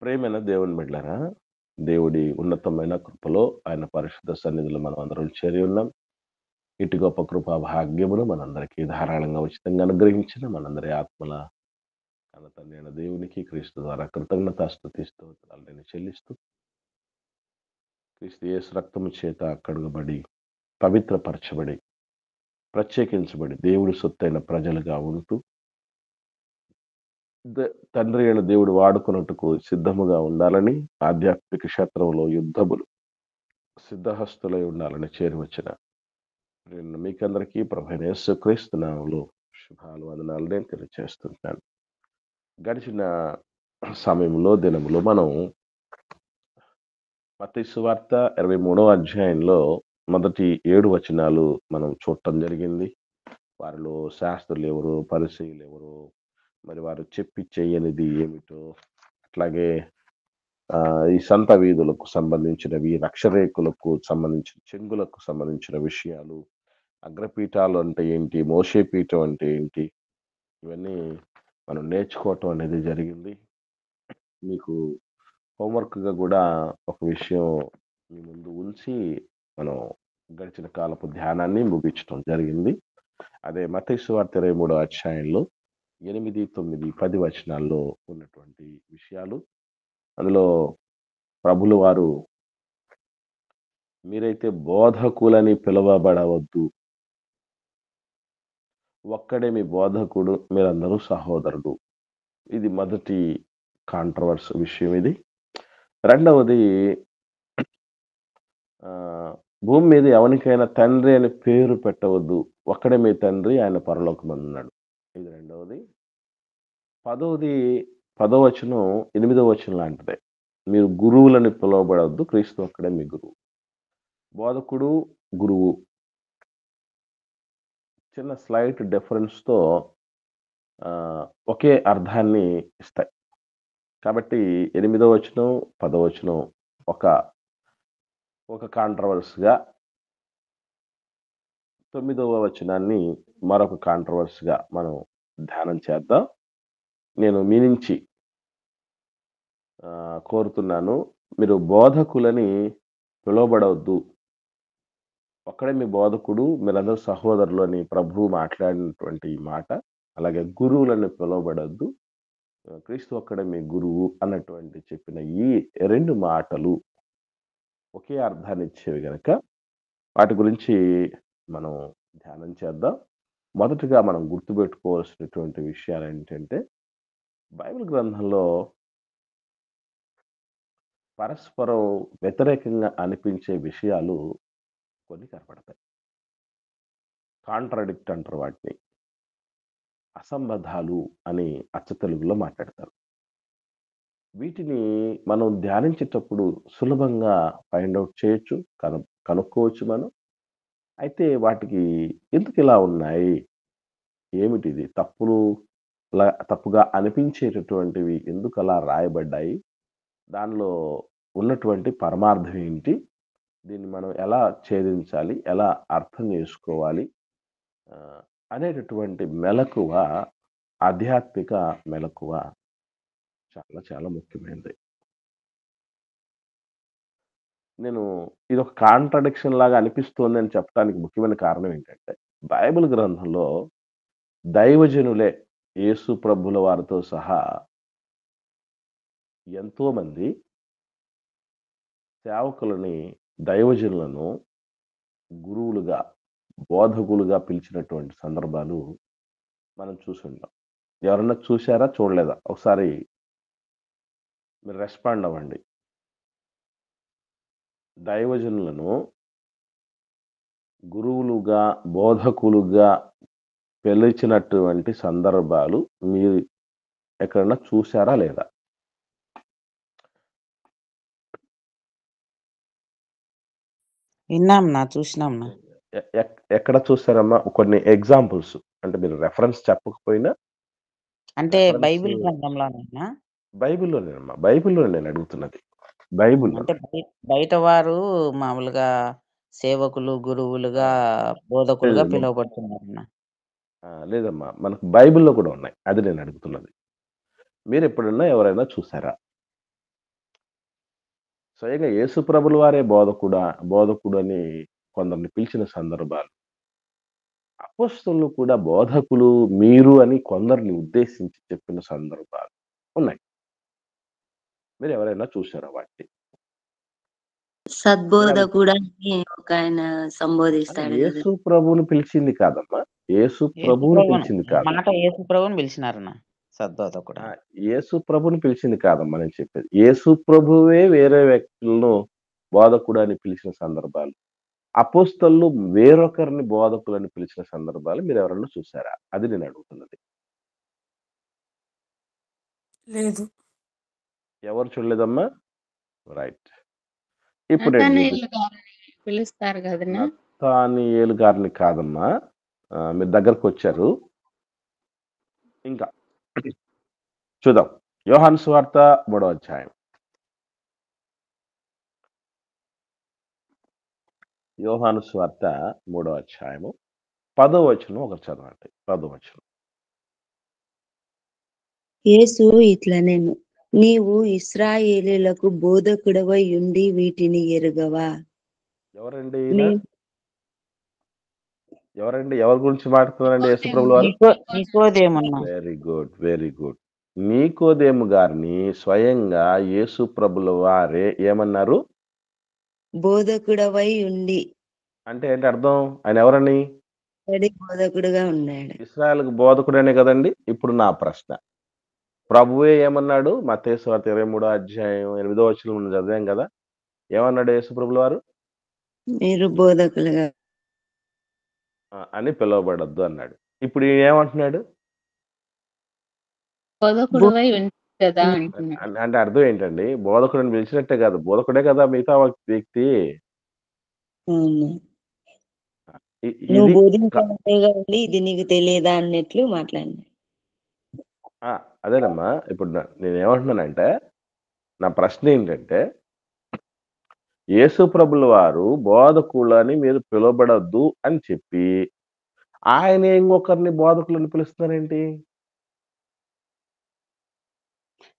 ప్రేమైన దేవుని బిడ్డలారా, దేవుడి ఉన్నతమైన కృపలో ఆయన పరిశుద్ధ సన్నిధిలో మనం అందరం చేరి ఉన్నాం. ఇటు గొప్ప కృపా భాగ్యమును మనందరికీ ధారాళంగా ఉచితంగా అనుగ్రహించిన మనందరి ఆత్మల కన్న తండ్రి అయిన దేవునికి క్రీస్తు ద్వారా కృతజ్ఞతాస్తుతి స్తోత్రాలు నేను చెల్లిస్తూ, క్రీస్తు యేసు రక్తము చేత కడుగబడి, పవిత్రపరచబడి, ప్రత్యేకించబడి దేవుడి సొత్తైన ప్రజలుగా ఉంటూ తండ్రి అయిన దేవుడు వాడుకున్నట్టుకు సిద్ధముగా ఉండాలని ఆధ్యాత్మిక క్షేత్రంలో యుద్ధములు సిద్ధహస్తులై ఉండాలని చేరి వచ్చిన నేను మీకందరికీ ప్రభైన యేసుక్రీస్తు నామములో శుభాలు వందనాలు నేను తెలియజేస్తుంటాను. గడిచిన సమయంలో దినములో మనం మత్తయి సువార్త 23వ అధ్యాయంలో మొదటి 7 వచనాలు మనం చూడటం జరిగింది. వారిలో శాస్త్రులు ఎవరు, పరిసయ్యులు ఎవరు, మరి వారు చెప్పి చెయ్యనిది ఏమిటో, అట్లాగే ఈ సంత వీధులకు సంబంధించినవి, రక్షరేకులకు సంబంధించిన చెంగులకు సంబంధించిన విషయాలు, అగ్రపీఠాలు అంటే ఏంటి, మోషే పీఠం అంటే ఏంటి, ఇవన్నీ మనం నేర్చుకోవటం అనేది జరిగింది. మీకు హోంవర్క్‌గా గూడా ఒక విషయం మీ ముందు ఉంచి మనం గడిచిన కాలపు ధ్యానాన్ని ముగించటం జరిగింది. అదే మత్తయి సువార్త 23వ అధ్యాయంలో 8, 9, 10 వచనాల్లో ఉన్నటువంటి విషయాలు. అందులో ప్రభులు వారు మీరైతే బోధకులని పిలువబడవద్దు. ఒక్కడే మీ బోధకుడు, మీరందరూ సహోదరుడు. ఇది మొదటి కాంట్రోవర్సీ విషయం ఇది. రెండవది భూమి మీద ఎవనికైనా తండ్రి అని పేరు పెట్టవద్దు. ఒక్కడే మీ తండ్రి, ఆయన పరలోకమందున్నాడు. ఇది రెండవది. పదవది 10వ వచనం 8వ వచనం లాంటిదే. మీరు గురువులని పిలువబడవద్దు. క్రీస్తు ఒక్కడే మీ గురువు. బోధకుడు, గురువు చిన్న స్లైట్ డిఫరెన్స్‌తో ఒకే అర్థాన్ని ఇస్తాయి. కాబట్టి 8వ వచనం, 10వ వచనం ఒక కాంట్రోవర్సీగా, 9వ వచనాన్ని మరొక కాంట్రోవర్సీగా మనం ధ్యానం చేద్దాం. నేను మీ నుంచి కోరుతున్నాను, మీరు బోధకులని పిలువబడవద్దు. ఒక్కడే మీ బోధకుడు, మీరందరూ సహోదరులు అని ప్రభువు మాట్లాడినటువంటి ఈ మాట. అలాగే గురువులని పిలువబడొద్దు. క్రీస్తు ఒక్కడే మీ గురువు అన్నటువంటి చెప్పిన ఈ 2 మాటలు ఒకే అర్థాన్ని ఇచ్చేవి గనక వాటి గురించి మనం ధ్యానం చేద్దాం. మొదటగా మనం గుర్తుపెట్టుకోవాల్సినటువంటి విషయాలేంటంటే, బైబిల్ గ్రంథంలో పరస్పరం వ్యతిరేకంగా అనిపించే విషయాలు కొన్ని కనపడతాయి. కాంట్రాడిక్ట్ అంటారు వాటిని. అసంబద్ధాలు అని అచ్చ తెలుగులో మాట్లాడతారు. వీటిని మనం ధ్యానించేటప్పుడు సులభంగా ఫైండ్ ఔట్ చేయొచ్చు. కనుక్కోవచ్చు మనం. అయితే వాటికి ఎందుకిలా ఉన్నాయి? ఏమిటిది? తప్పుగా అనిపించేటటువంటివి ఎందుకలా రాయబడ్డాయి? దానిలో ఉన్నటువంటి పరమార్థం ఏంటి? దీన్ని మనం ఎలా ఛేదించాలి? ఎలా అర్థం చేసుకోవాలి? అనేటటువంటి మెలకువ, ఆధ్యాత్మిక మెలకువ చాలా చాలా ముఖ్యమైనది. నేను ఇదొక కాంట్రడిక్షన్ లాగా అనిపిస్తోందని చెప్పడానికి ముఖ్యమైన కారణం ఏంటంటే, బైబిల్ గ్రంథంలో దైవజనులే యేసు ప్రభుల వారితో సహా ఎంతోమంది సేవకులని, దైవజనులను గురువులుగా, బోధకులుగా పిలిచినటువంటి సందర్భాలు మనం చూసుంటాం. ఎవరన్నా చూసారా? చూడలేదా? ఒకసారి మీరు రెస్పాండ్ అవ్వండి. దైవజనులను గురువులుగా, బోధకులుగా పిలిచినటువంటి సందర్భాలు మీరు ఎక్కడన్నా చూసారా లేదా? చూసినాంనా. ఎక్కడ చూసారమ్మా? కొన్ని ఎగ్జాంపుల్స్ అంటే మీరు రెఫరెన్స్ చెప్పకపోయినా అంటే బైబిల్ రెఫరెన్స్ గ్రంథంలోనేనా? బైబిల్‌లోనేనమ్మా. బైబిల్‌లోనే నేను అడుగుతున్నది. బైబిల్‌లో. అంటే బయట వారు మామూలుగా సేవకులు, ఆ! గురువులుగా, బోధకులుగా లేదు. పిలువబడుతున్నారన్న. లేదమ్మా. మనకు బైబిల్‌లో కూడా ఉన్నాయి. అది నేను అడుగుతున్నది. మీరెప్పుడన్నా ఎవరైనా చూసారా? స్వయంగా యేసు ప్రభుల వారే బోధకుడని కొందరిని పిలిచిన సందర్భాలు. అపోస్తలులు కూడా బోధకులు మీరు అని కొందరిని ఉద్దేశించి చెప్పిన సందర్భాలు ఉన్నాయి. మీరెవరైనా చూసారా వాటిని? మీరన్ సద్బోధకుడు అని ఒకాయన అంటే సంబోధిస్తాడు గదా! యేసు ప్రభువుని పిలిచింది కాదమ్మా. యేసు యేసు ప్రభువుని ప్రభువును పిలిచింది కాదు. మాట యేసు ప్రభువుని పిలిచినారన్న సద్బోధకుడని. యేసు ప్రభువుని పిలిచింది కాదమ్మా నేను చెప్పేది. యేసు ప్రభువే వేరే వ్యక్తులను బోధకుడని పిలిచిన సందర్భాలు. అపోస్తలులు వేరొకరిని బోధకులని పిలిచిన సందర్భాలు మీరెవరన్నా చూసారా? అది నేను అడుగుతున్నది. లేదు. ఎవరు చూడలేదమ్మా? రైట్. ఇప్పుడు నేను నతనయేలు గారిని పిలుస్తారు గదన్నా! నతానీయేలు గారిని కాదమ్మా. మీరు దగ్గరకొచ్చారు. ఇంకా చూద్దాం. యోహాను సువార్త 3వ అధ్యాయం. యోహాను సువార్త 3వ అధ్యాయము 10వ వచనం ఒకటి చదవండి. 10వ వచనం. యేసు ఇట్లనెను. నీవు ఇశ్రాయేలీయులకు బోధకుడవై ఉండి వీటిని ఎరుగవా? ఎవరండి ఈయన? నీ ఎవరండి? ఎవరి గురించి మాట్లాడుతున్నారండి యేసు ప్రభుల వారు? నికోదేమన్న. Very good. Very good. నీకోదేము గారిని స్వయంగా యేసు ప్రభుల వారే ఏమన్నారు? బోధకుడవై ఉండి. అంటే ఏంటి అర్థం? ఆయన ఎవరని? బోధకుడుగా ఉన్నాడు. ఇశ్రాయేలుకు బోధకుడనే కదండీ! ఇప్పుడు నా ప్రశ్న. ప్రభువే ఏమన్నాడు? మత్తయి సువార్త 23వ అధ్యాయం 8వ వచనం మనం చదివాం కదా! ఏమన్నాడు యేసు ప్రభుల వారు? మీరు బోధకులుగా అని పిలువబడొద్దు అన్నాడు. ఇప్పుడు ఈయన ఏమంటున్నాడు? బోధకుడవై ఉంటాడు కదా అంటున్నాడు. అంటే అర్థం ఏంటండి? బోధకుడిని పిలిచినట్టే కాదు. బోధకుడే కదా మిగతా వ్యక్తి. అవును. నువ్వు ఇది బోధించేవాడిగా ఉండి ఇది నీకు తెలియదా అన్నట్లు మాట్లాడినాడు. అదేనమ్మా. ఇప్పుడు నేనేమంటున్నానంటే, నా ప్రశ్న ఏంటంటే, యేసు ప్రభుల వారు బోధకులని మీరు పిలువబడొద్దు అని చెప్పి, ఆయన ఇంకొకరిని బోధకులని పిలుస్తున్నారేంటి?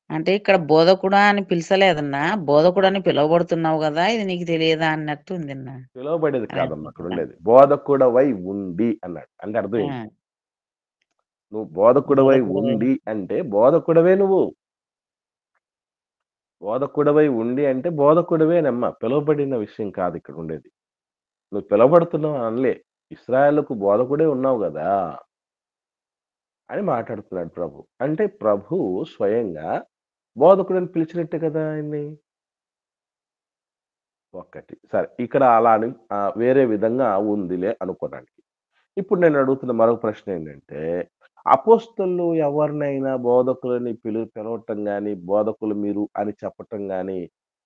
అంటే ఇక్కడ బోధకుడా అని పిలిచలేదన్నా. బోధకుడని పిలువబడుతున్నావు గదా! ఇది నీకు తెలియదా అన్నట్టు ఉందన్నా. పిలువబడేది కాదమ్మా అక్కడుండేది. బోధకుడవై ఉండి అన్నాడు. అంటే అర్థం ఏంటి? నువ్వు బోధకుడవై ఉండి అంటే బోధకుడవే నువ్వు. బోధకుడవై ఉండి అంటే బోధకుడవేనమ్మా. పిలువబడిన విషయం కాదు ఇక్కడుండేది. నువ్వు పిలువబడుతున్నావు అనలే. ఇశ్రాయేలుకు బోధకుడే ఉన్నావు గదా! అని మాట్లాడుతున్నాడు ప్రభు. అంటే ప్రభువు స్వయంగా బోధకుడని పిలిచినట్టే కదా ఆయన్ని. ఒక్కటి. సరే ఇక్కడ అలా అని వేరే విధంగా ఉందిలే అనుకోడానికి. ఇప్పుడు నేను అడుగుతున్న మరొక ప్రశ్న ఏంటంటే, అపోస్తలులు ఎవరినైనా బోధకులని పిలవటం గాని, బోధకులు మీరు అని చెప్పటం గాని,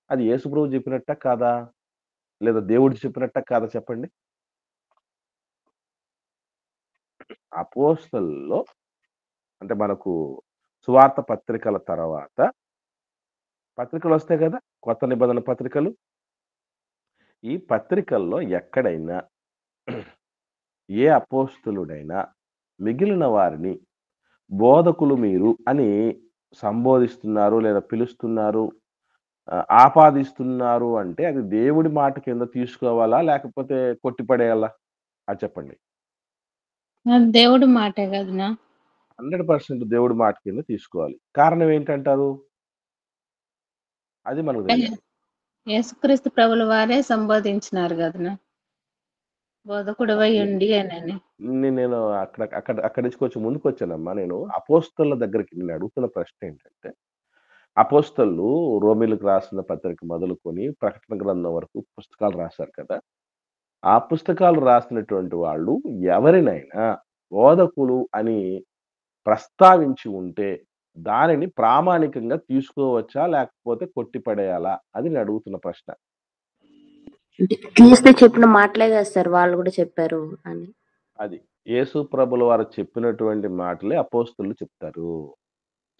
అది యేసు ప్రభు చెప్పినట్టా కాదా? లేదా దేవుడు చెప్పినట్టా కాదా చెప్పండి? అపోస్తలుల్లో అంటే మనకు సువార్త పత్రికల తర్వాత పత్రికలొస్తాయి గదా! కొత్త నిబంధన పత్రికలు. ఈ పత్రికల్లో ఎక్కడైనా ఏ అపోస్తలుడైనా మిగిలిన వారిని బోధకులు మీరు అని సంబోధిస్తున్నారు లేదా పిలుస్తున్నారు, ఆపాదిస్తున్నారు అంటే అది దేవుడి మాట కింద తీసుకోవాలా? లేకపోతే కొట్టిపడేయాలా? అది చెప్పండి. దేవుడి మాటే కదనా. 100% దేవుడి మాట కింద తీసుకోవాలి. కారణం ఏంటంటారు? అది మనకు తెలియాలి. యేసుక్రీస్తు ప్రభుల వారే సంబోధించినారు కదనా. బోధకుడవై ఉండి అని. నేను అక్కడి నుంచి కొంచెం ముందుకొచ్చానమ్మా. నేను అపోస్తలుల దగ్గరికి నేను అడుగుతున్న ప్రశ్న ఏంటంటే, అపోస్తలులు రోమీలకు రాసిన పత్రిక మొదలుకొని ప్రకటన గ్రంథం వరకు పుస్తకాలు రాశారు కదా! ఆ పుస్తకాలు రాసినటువంటి వాళ్ళు ఎవరినైనా బోధకులు అని ప్రస్తావించి ఉంటే, దానిని ప్రామాణికంగా తీసుకోవచ్చా? లేకపోతే కొట్టిపడేయాలా? అది నేను అడుగుతున్న ప్రశ్న. అంటే క్రీస్తు చెప్పిన మాటలే కదా సార్ వాళ్ళు కూడా చెప్పారు అని. అది. యేసు ప్రభుల వారు చెప్పినటువంటి మాటలే అపోస్తలులు చెప్తారు.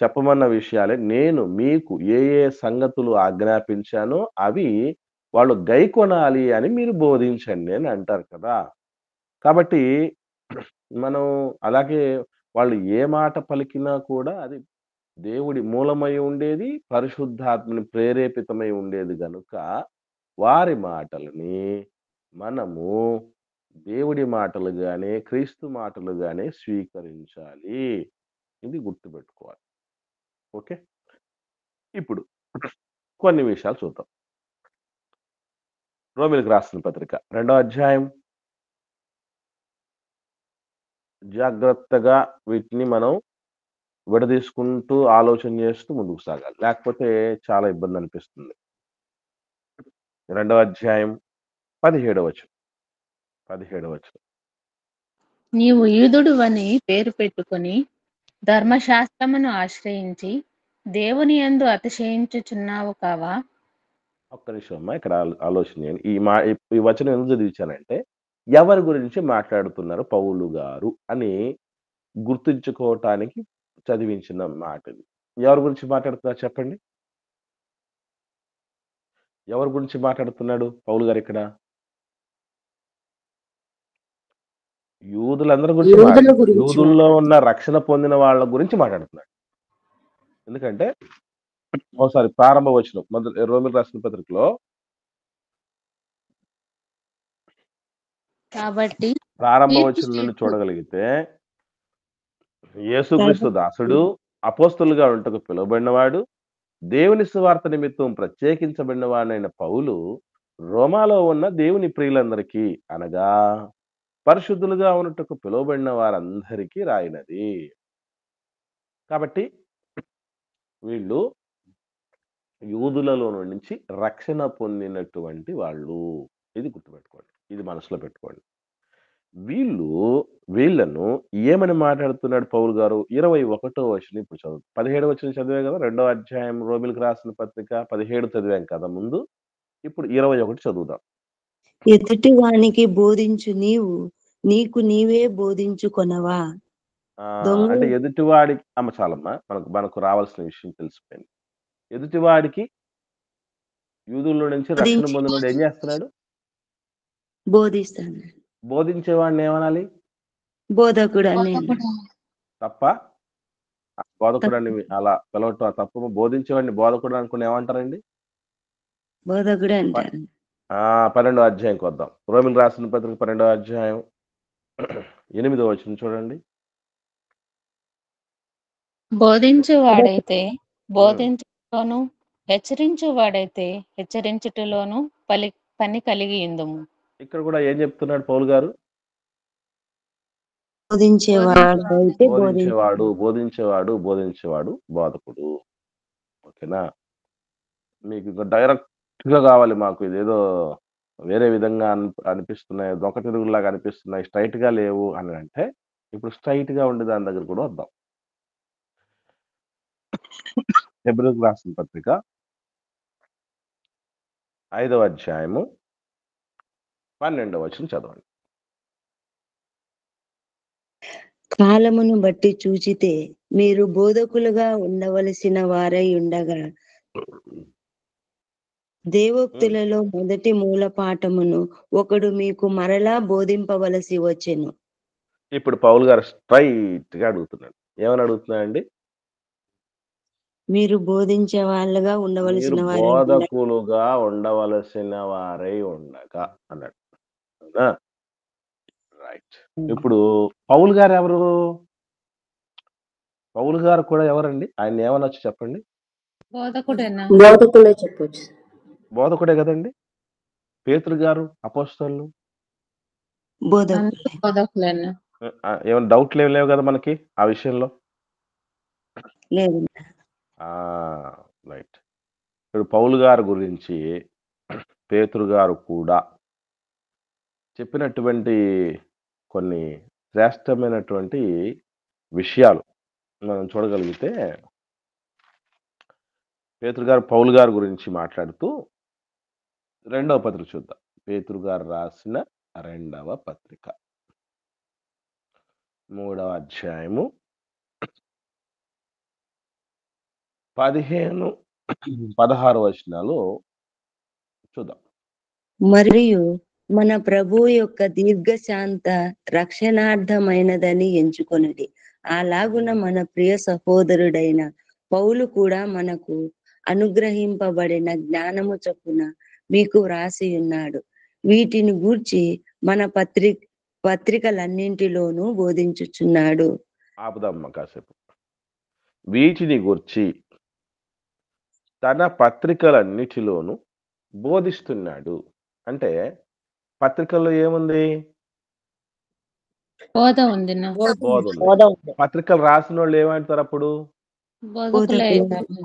చెప్పమన్న విషయాలే నేను మీకు ఏ సంగతులు ఆజ్ఞాపించానో అవి వాళ్ళు గైకొనాలి అని మీరు బోధించండి అని అంటారు కదా! కాబట్టి మనం అలాగే వాళ్ళు ఏ మాట పలికినా కూడా అది దేవుడి మూలమై ఉండేది, పరిశుద్ధాత్మని ప్రేరేపితమై ఉండేది గనుక, వారి మాటలని మనము దేవుడి మాటలుగానే, క్రీస్తు మాటలుగానే స్వీకరించాలి. ఇది గుర్తుపెట్టుకోవాలి. ఓకే. ఇప్పుడు కొన్ని విషయాలు చూద్దాం. రోమీయులకు రాసిన పత్రిక 2వ అధ్యాయం. జాగ్రత్తగా వీటిని మనం విడదీసుకుంటూ ఆలోచన చేస్తూ ముందుకు సాగాలి. లేకపోతే చాలా ఇబ్బంది అనిపిస్తుంది. 2వ అధ్యాయం 17వ వచనం. 17వ వచనం. నీవు యూదుడువని పేరు పెట్టుకొని ధర్మశాస్త్రమును ఆశ్రయించి దేవుని యందు అతిశయించుచున్నావు కావా? ఒక్క నిమిషం అమ్మా, ఇక్కడ ఆలోచన చేయండి. ఈ వచనం ఎందుకు చదివించానంటే, ఎవరి గురించి మాట్లాడుతున్నారు పౌలు గారు అని గుర్తుంచుకోవటానికి చదివించిన మాట ఇది. ఎవరి గురించి మాట్లాడుతున్నారు చెప్పండి? ఎవరి గురించి మాట్లాడుతున్నాడు పౌలు గారు ఇక్కడ? యూదులందరి గురించి యూదుల గురించి యూదుల్లో ఉన్న రక్షణ పొందిన వాళ్ళ గురించి మాట్లాడుతున్నాడు. ఎందుకంటే ఒకసారి ప్రారంభ వచనం రోమీయులకు రాసిన పత్రికలో కాబట్టి ప్రారంభ వచనం నుండి చూడగలిగితే, యేసుక్రీస్తు దాసుడు, అపోస్తలుగా ఉంటకు పిలువబడినవాడు, దేవుని సువార్త నిమిత్తం ప్రత్యేకించబడిన వాడైన పౌలు రోమాలో ఉన్న దేవుని ప్రియులందరికీ అనగా పరిశుద్ధులుగా ఉన్నట్టుకు పిలువబడిన వారందరికీ రాయినది. కాబట్టి వీళ్ళు యూదులలో నుంచి రక్షణ పొందినటువంటి వాళ్ళు. ఇది గుర్తుపెట్టుకోండి, ఇది మనసులో పెట్టుకోండి. వీళ్ళను ఏమని మాట్లాడుతున్నాడు పౌలు గారు? 21వ వచనం ఇప్పుడు చదువు. 17వ వచనం చదివే కదా, 2వ అధ్యాయం రోమీయులకు రాసిన పత్రిక 17 చదివాం కదా ముందు. ఇప్పుడు 21 చదువుదాం. ఎదుటి వానికి బోధించు నీవు నీకు నీవే బోధించుకొనవా? అంటే ఎదుటివాడికి చాలమ్మా, మనకు రావాల్సిన విషయం తెలిసిపోయింది. ఎదుటివాడికి యూదుల్లో నుంచి రక్షణ పొందినవాడు ఏం చేస్తున్నాడు? బోధిస్తాను. బోధించేవాడిని ఏమనాలి? బోధకుడు అని. తప్ప బోధకుడు అని అలా పిలవటం తప్ప. బోధించేవాడిని బోధకుడు అనుకుని ఏమంటారండి? బోధకుడు అంటారు. 12వ అధ్యాయంకి వద్దాం. రోమీయులకు రాసిన పత్రిక 12వ అధ్యాయం 8వ వచనం చూడండి. బోధించువాడైతే బోధించుటలోను, హెచ్చరించువాడైతే హెచ్చరించుటలోను పని కలిగి ఉందుము. ఇక్కడ కూడా ఏం చెప్తున్నాడు పౌలు గారు? బోధించేవాడు బోధకుడు. ఓకేనా? మీకు డైరెక్ట్ గా కావాలి, మాకు ఇదేదో వేరే విధంగా అనిపిస్తున్నాయి, దొంగతిరుగులాగా అనిపిస్తున్నాయి, స్ట్రైట్ గా లేవు అని అంటే, ఇప్పుడు స్ట్రైట్ గా ఉండే దాని దగ్గర కూడా వద్దాం. హెబ్రీయులకు రాసిన పత్రిక 5వ అధ్యాయము 12వ వచనం చదవండి. కాలమును బట్టి చూచితే మీరు బోధకులుగా ఉండవలసిన వారై ఉండగా దేవోక్తులలో మొదటి మూల పాఠమును ఒకడు మీకు మరలా బోధింపవలసి వచ్చెను. ఇప్పుడు పౌలు గారు స్ట్రైట్ గా అడుగుతున్నాడు. ఏమని అడుగుతున్నాడండి? మీరు బోధించే వాళ్ళగా ఉండవలసిన బోధకులుగా ఉండవలసిన వారై ఉండగా అన్నాడు. రైట్. ఇప్పుడు పౌలు గారు ఎవరు? పౌలు గారు కూడా ఎవరండి? ఆయన ఏమనొచ్చు చెప్పండి? బోధకులే చెప్పొచ్చు. బోధకుడే కదండి. పేతురు గారు అపోస్తలులు ఏమైనా డౌట్లు ఏమి లేవు కదా మనకి ఆ విషయంలో? లేదు. రైట్. ఇప్పుడు పౌలు గారి గురించి పేతురు గారు కూడా చెప్పినటువంటి కొన్ని శ్రేష్టమైనటువంటి విషయాలు మనం చూడగలిగితే, పేతురు గారు పౌలు గారి గురించి మాట్లాడుతూ 2వ పత్రిక చూద్దాం. పేతురు గారు రాసిన 2వ పత్రిక 3వ అధ్యాయము 15-16 వచనాలు చూద్దాం. మరియు మన ప్రభు యొక్క దీర్ఘశాంత రక్షణార్థమైనదని ఎంచుకొనుడి. అలాగున మన ప్రియ సహోదరుడైన పౌలు కూడా మనకు అనుగ్రహింపబడిన జ్ఞానము చొప్పున మీకు వ్రాసి ఉన్నాడు. వీటిని గూర్చి మన పత్రికలన్నింటిలోనూ బోధించుచున్నాడు. ఆపుదామ్మా కాసేపు. వీటిని గూర్చి తన పత్రికలన్నిటిలోనూ బోధిస్తున్నాడు. అంటే పత్రికల్లో ఏముంది? బోధ ఉంది నా బోధ ఉంది. బోధ ఉంది. పత్రికలు రాసినోళ్ళు ఏమంటారు అప్పుడు? బోధకులే బోధకులు.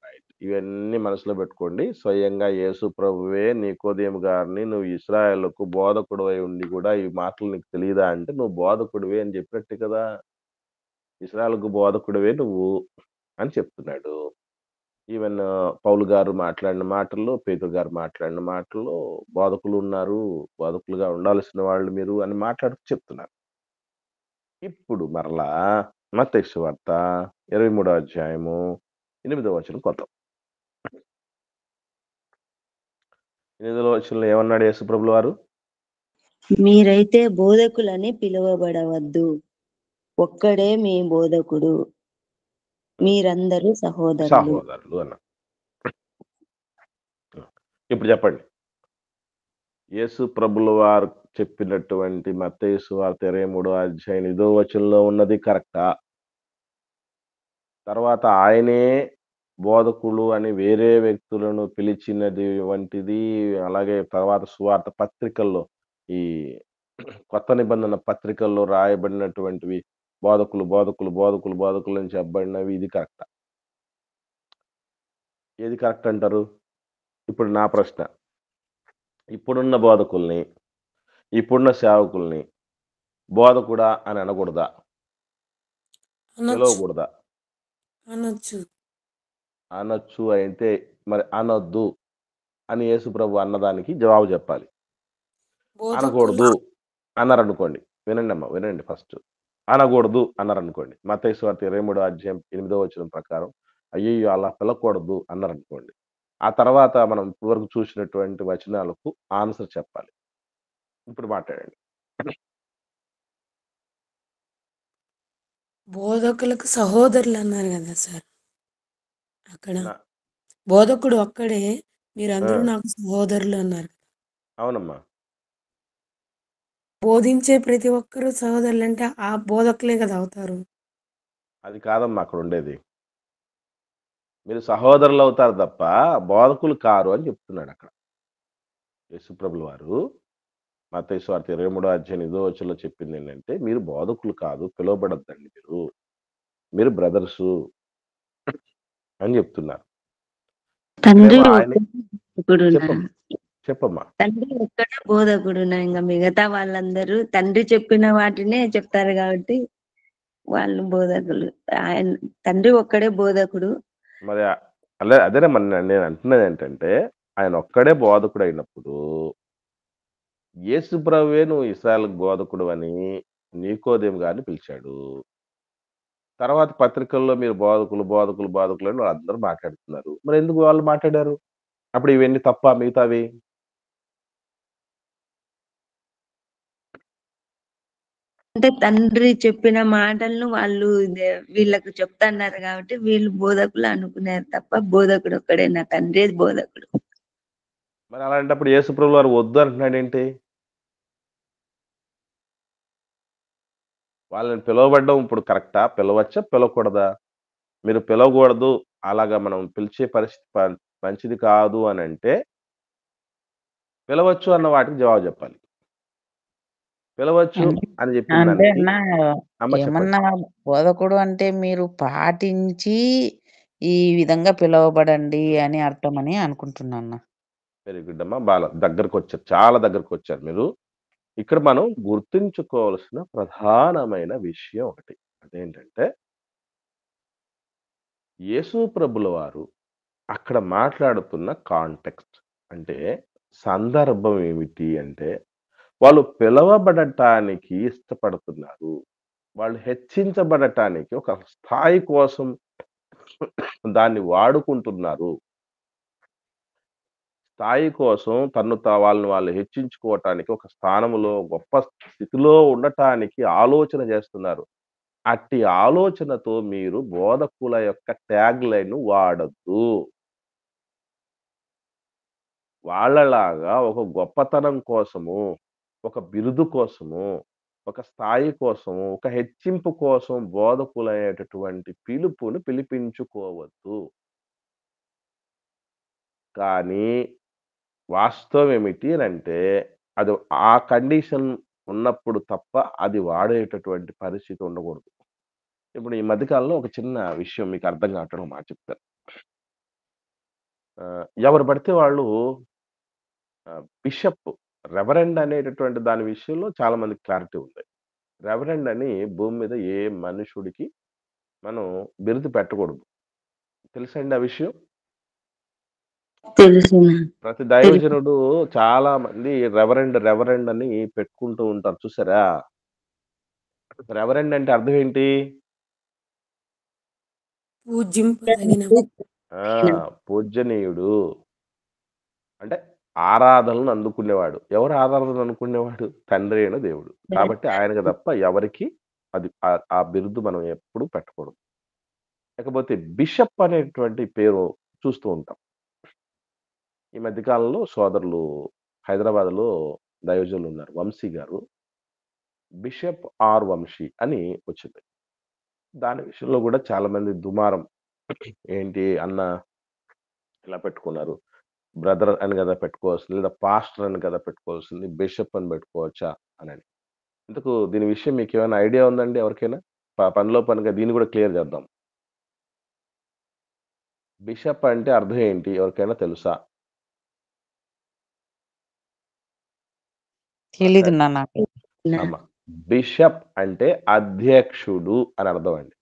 రైట్. ఇవన్నీ మనసులో పెట్టుకోండి. స్వయంగా యేసు ప్రభువే నికోదేము గారిని నువ్వు ఇశ్రాయేలుకు బోధకుడివై ఉండి కూడా ఈ మాటలు నీకు తెలీదా అంటే, నువ్వు బోధకుడివే అని చెప్పినట్టే కదా! ఇశ్రాయేలుకు బోధకుడివే నువ్వు అని చెప్తున్నాడు. ఈవెన్ పౌలు గారు మాట్లాడిన మాటల్లో, పేతురు గారు మాట్లాడిన మాటల్లో బోధకులు ఉన్నారు. బోధకులుగా ఉండాల్సిన వాళ్ళు మీరు అని మాట్లాడుతూ చెప్తున్నారు. ఇప్పుడు మరలా మత్తయి సువార్త 23వ అధ్యాయము 8వ వచనం కొద్దాం. 8వ వచనంలో ఏమన్నాడు యేసుప్రభుల వారు? మీరైతే బోధకులని పిలువబడవద్దు, ఒక్కడే మీ బోధకుడు, మీరందరూ సహోదరులు. సహోదరులు అన్న. ఇప్పుడు చెప్పండి. యేసు ప్రభుల వారు చెప్పినటువంటి మత్తయి సువార్త 23వ అధ్యాయం 8వ వచనంలో ఉన్నది కరెక్టా? తర్వాత ఆయనే బోధకులు అని వేరే వ్యక్తులను పిలిచినది వంటిది, అలాగే తర్వాత సువార్త పత్రికల్లో ఈ కొత్త నిబంధన పత్రికల్లో రాయబడినటువంటివి బోధకులు, బోధకులు, బోధకులు, బోధకులు అని చెప్పబడినవి ఇది కరెక్టా? ఏది కరెక్ట్ అంటారు? ఇప్పుడు నా ప్రశ్న. ఇప్పుడున్న బోధకుల్ని, ఇప్పుడున్న సేవకుల్ని బోధకుడా అని అనకూడదా? అనొచ్చు పిలవకూడదా? అనొచ్చు అనొచ్చు అయితే మరి అనొద్దు అని యేసుప్రభు అన్నదానికి జవాబు చెప్పాలి. బోధకులు అనకూడదు అన్నారనుకోండి. వినండి అమ్మా, వినండి ఫస్ట్. అనకూడదు అన్నారనుకోండి. మత్తయి సువార్త 23వ అధ్యాయం 8వ వచనం ప్రకారం అయ్యయ్యో అలా పిలవకూడదు అన్నారనుకోండి. ఆ తర్వాత మనం ఇప్పటివరకు చూసినటువంటి వచనాలకు ఆన్సర్ చెప్పాలి. ఇప్పుడు మాట్లాడండి. బోధకులకు సహోదరులు అన్నారు కదా సార్. అక్కడ నా- బోధకుడు ఒక్కడే, ఆ, మీరందరూ నాకు సహోదరులు అన్నారు. అవునమ్మా. బోధించే ప్రతి ఒక్కరూ సహోదరులు అంటే ఆ బోధకులే కదా అవుతారు. అది కాదమ్మా అక్కడ ఉండేది. మీరు సహోదరులు అవుతారు తప్ప బోధకులు కారు అని చెప్తున్నాడు అక్కడ యేసుప్రభుల వారు. మత్తయి సువార్త 23వ అధ్యాయం 8వ వచనంలో చెప్పింది ఏంటంటే, మీరు బోధకులు కాదు, పిలువబడద్దండి మీరు బ్రదర్సు అని చెప్తున్నారు. తండ్రి ఇక్కడేమో ఆయన ఒక్కడే బోధకుడునా? చెప్పమ్మా. తండ్రి ఒక్కడే బోధకుడునా? ఇంకా మిగతా వాళ్ళందరూ తండ్రి చెప్పిన వాటినే చెప్తారు కాబట్టి వాళ్ళు బోధకులు. ఆయన తండ్రి ఒక్కడే బోధకుడు. మరి అదేనే మన నేను అంటున్నది ఏంటంటే, ఆయన ఒక్కడే బోధకుడు అయినప్పుడు యేసు ప్రభువే నువ్వు ఇశ్రాయేలుకు బోధకుడు అని నీకోదేము గారిని పిలిచాడు. తర్వాత పత్రికల్లో మీరు బోధకులు, బోధకులు, బోధకులు అని వాళ్ళందరూ మాట్లాడుతున్నారు. మరి ఎందుకు వాళ్ళు మాట్లాడారు? అప్పుడు ఇవన్నీ తప్ప మిగతావి? అంటే తండ్రి చెప్పిన మాటలను వాళ్ళు వీళ్ళకు చెప్తున్నారు కాబట్టి వీళ్ళు బోధకులు అనుకున్నారు తప్ప బోధకుడు ఒక్కడే, నా తండ్రి బోధకుడు. మరి అలాంటప్పుడు యేసు ప్రభువు వారు వద్దు అంటున్నాడేంటి? వాళ్ళని పిలవబడ్డం ఇప్పుడు కరెక్టా? పిలవచ్చా? పిలవకూడదా? మీరు పిలవకూడదు, అలాగా మనం పిలిచే పరిస్థితి మంచిది కాదు అనంటే, పిలవచ్చు అన్న వాటికి జవాబు చెప్పాలి. పిలవచ్చు అంటే అని చెప్పిన అంటే దానికి అన్నా అమ్మ చెప్పండి. ఏమన్నా బోధకుడు అంటే మీరు పాటించి ఈ విధంగా పిలువబడండి అని అర్థమని అనుకుంటున్నాను. వెరీ గుడ్ అమ్మా. బాగా దగ్గరకొచ్చారు. చాలా దగ్గరకొచ్చారు మీరు. ఇక్కడ మనం గుర్తుంచుకోవాల్సిన ప్రధానమైన విషయం ఒకటి. అదేంటంటే, యేసు ప్రభుల వారు అక్కడ మాట్లాడుతున్న కాంటెక్స్ట్ అంటే సందర్భం ఏమిటి అంటే, వాళ్ళు పిలవబడటానికి ఇష్టపడుతున్నారు. వాళ్ళు హెచ్చించబడటానికి ఒక స్థాయి కోసం దాన్ని వాడుకుంటున్నారు. స్థాయి కోసం వాళ్ళని వాళ్ళు హెచ్చించుకోవటానికి, ఒక స్థానంలో గొప్ప స్థితిలో ఉండటానికి ఆలోచన చేస్తున్నారు. అట్టి ఆలోచనతో మీరు బోధకుల యొక్క ట్యాగ్ లైన్ వాడొద్దు. వాళ్ళలాగా ఒక గొప్పతనం కోసము, ఒక బిరుదు కోసము, ఒక స్థాయి కోసము, ఒక హెచ్చింపు కోసం బోధకులనేటటువంటి పిలుపుని పిలిపించుకోవద్దు. కానీ వాస్తవం ఏమిటి అనంటే, అది ఆ కండిషన్ ఉన్నప్పుడు తప్ప అది వాడేటటువంటి పరిస్థితి ఉండకూడదు. ఇప్పుడు ఈ మధ్య కాలంలో ఒక చిన్న విషయం మీకు అర్థం కావట్లేదు ఒక మాట చెప్తాను. ఎవరు పడితే వాళ్ళు బిషప్, రెవరెండ్ అనేటటువంటి దాని విషయంలో చాలా మందికి క్లారిటీ ఉంది. రెవరెండ్ అని భూమి మీద ఏ మనుషుడికి మనం బిరుదు పెట్టకూడదు. తెలుసా అండి ఆ విషయం? తెలుసు ప్రతి దైవజనుడు చాలా మంది రెవరెండ్, రెవరెండ్ అని పెట్టుకుంటూ ఉంటారు చూసారా? రెవరెండ్ అంటే అర్థం ఏంటి? పూజింపదగిన ఆ! పూజ్యనీయుడు. అంటే ఆరాధనలను అందుకునేవాడు. ఎవరు ఆరాధనలు అందుకునేవాడు? తండ్రి అయిన దేవుడు. కాబట్టి ఆయనకు తప్ప ఎవరికీ అది ఆ బిరుదు మనం ఎప్పుడు పెట్టకూడదు. లేకపోతే బిషప్ అనేటువంటి పేరు చూస్తూ ఉంటాం. ఈ మధ్య కాలంలో సోదరులు హైదరాబాద్‌లో దైవజనులు ఉన్నారు. వంశీ గారు. బిషప్ ఆర్ వంశీ అని వచ్చింది. దాని విషయంలో గూడా చాలా మంది దుమారం. ఏంటి అన్న ఇలా పెట్టుకున్నారు. బ్రదర్ అని గదా పెట్టుకోవాల్సింది. లేదా పాస్టర్ అని కదా పెట్టుకోవాల్సింది. బిషప్ అని పెట్టుకోవచ్చా అనని. ఇంతకు దీని విషయం మీకేమైనా ఐడియా ఉందండి ఎవరికైనా? పనిలో పనిగా దీన్ని గూడా క్లియర్ చేద్దాం. బిషప్ అంటే అర్థం ఏంటి? ఎవరికైనా తెలుసా? తెలీదు మాట్లాడండి. నాకు. అమ్మ. బిషప్ అంటే అధ్యక్షుడు అని అర్థం అండి.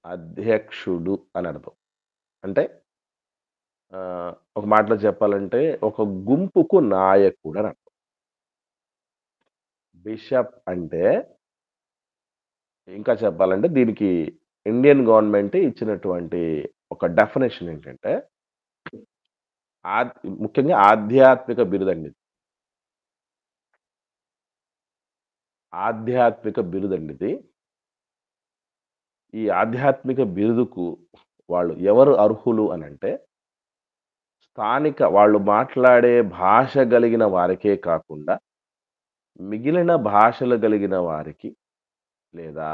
అధ్యక్షుడు అని అర్థం. అంటే ఒక మాటలో చెప్పాలంటే ఒక గుంపుకు నాయకుడు అని అర్థం. బిషప్ అంటే ఇంకా చెప్పాలంటే దీనికి ఇండియన్ గవర్నమెంట్ ఇచ్చినటువంటి ఒక డెఫినిషన్ ఏంటంటే ముఖ్యంగా ఆధ్యాత్మిక బిరుదండి. ఆధ్యాత్మిక బిరుదండిది. ఈ ఆధ్యాత్మిక బిరుదుకు వాళ్ళు ఎవరు అర్హులు అనంటే స్థానిక వాళ్ళు మాట్లాడే భాష గలిగిన వారికే కాకుండా మిగిలిన భాషలు గలిగిన వారికి లేదా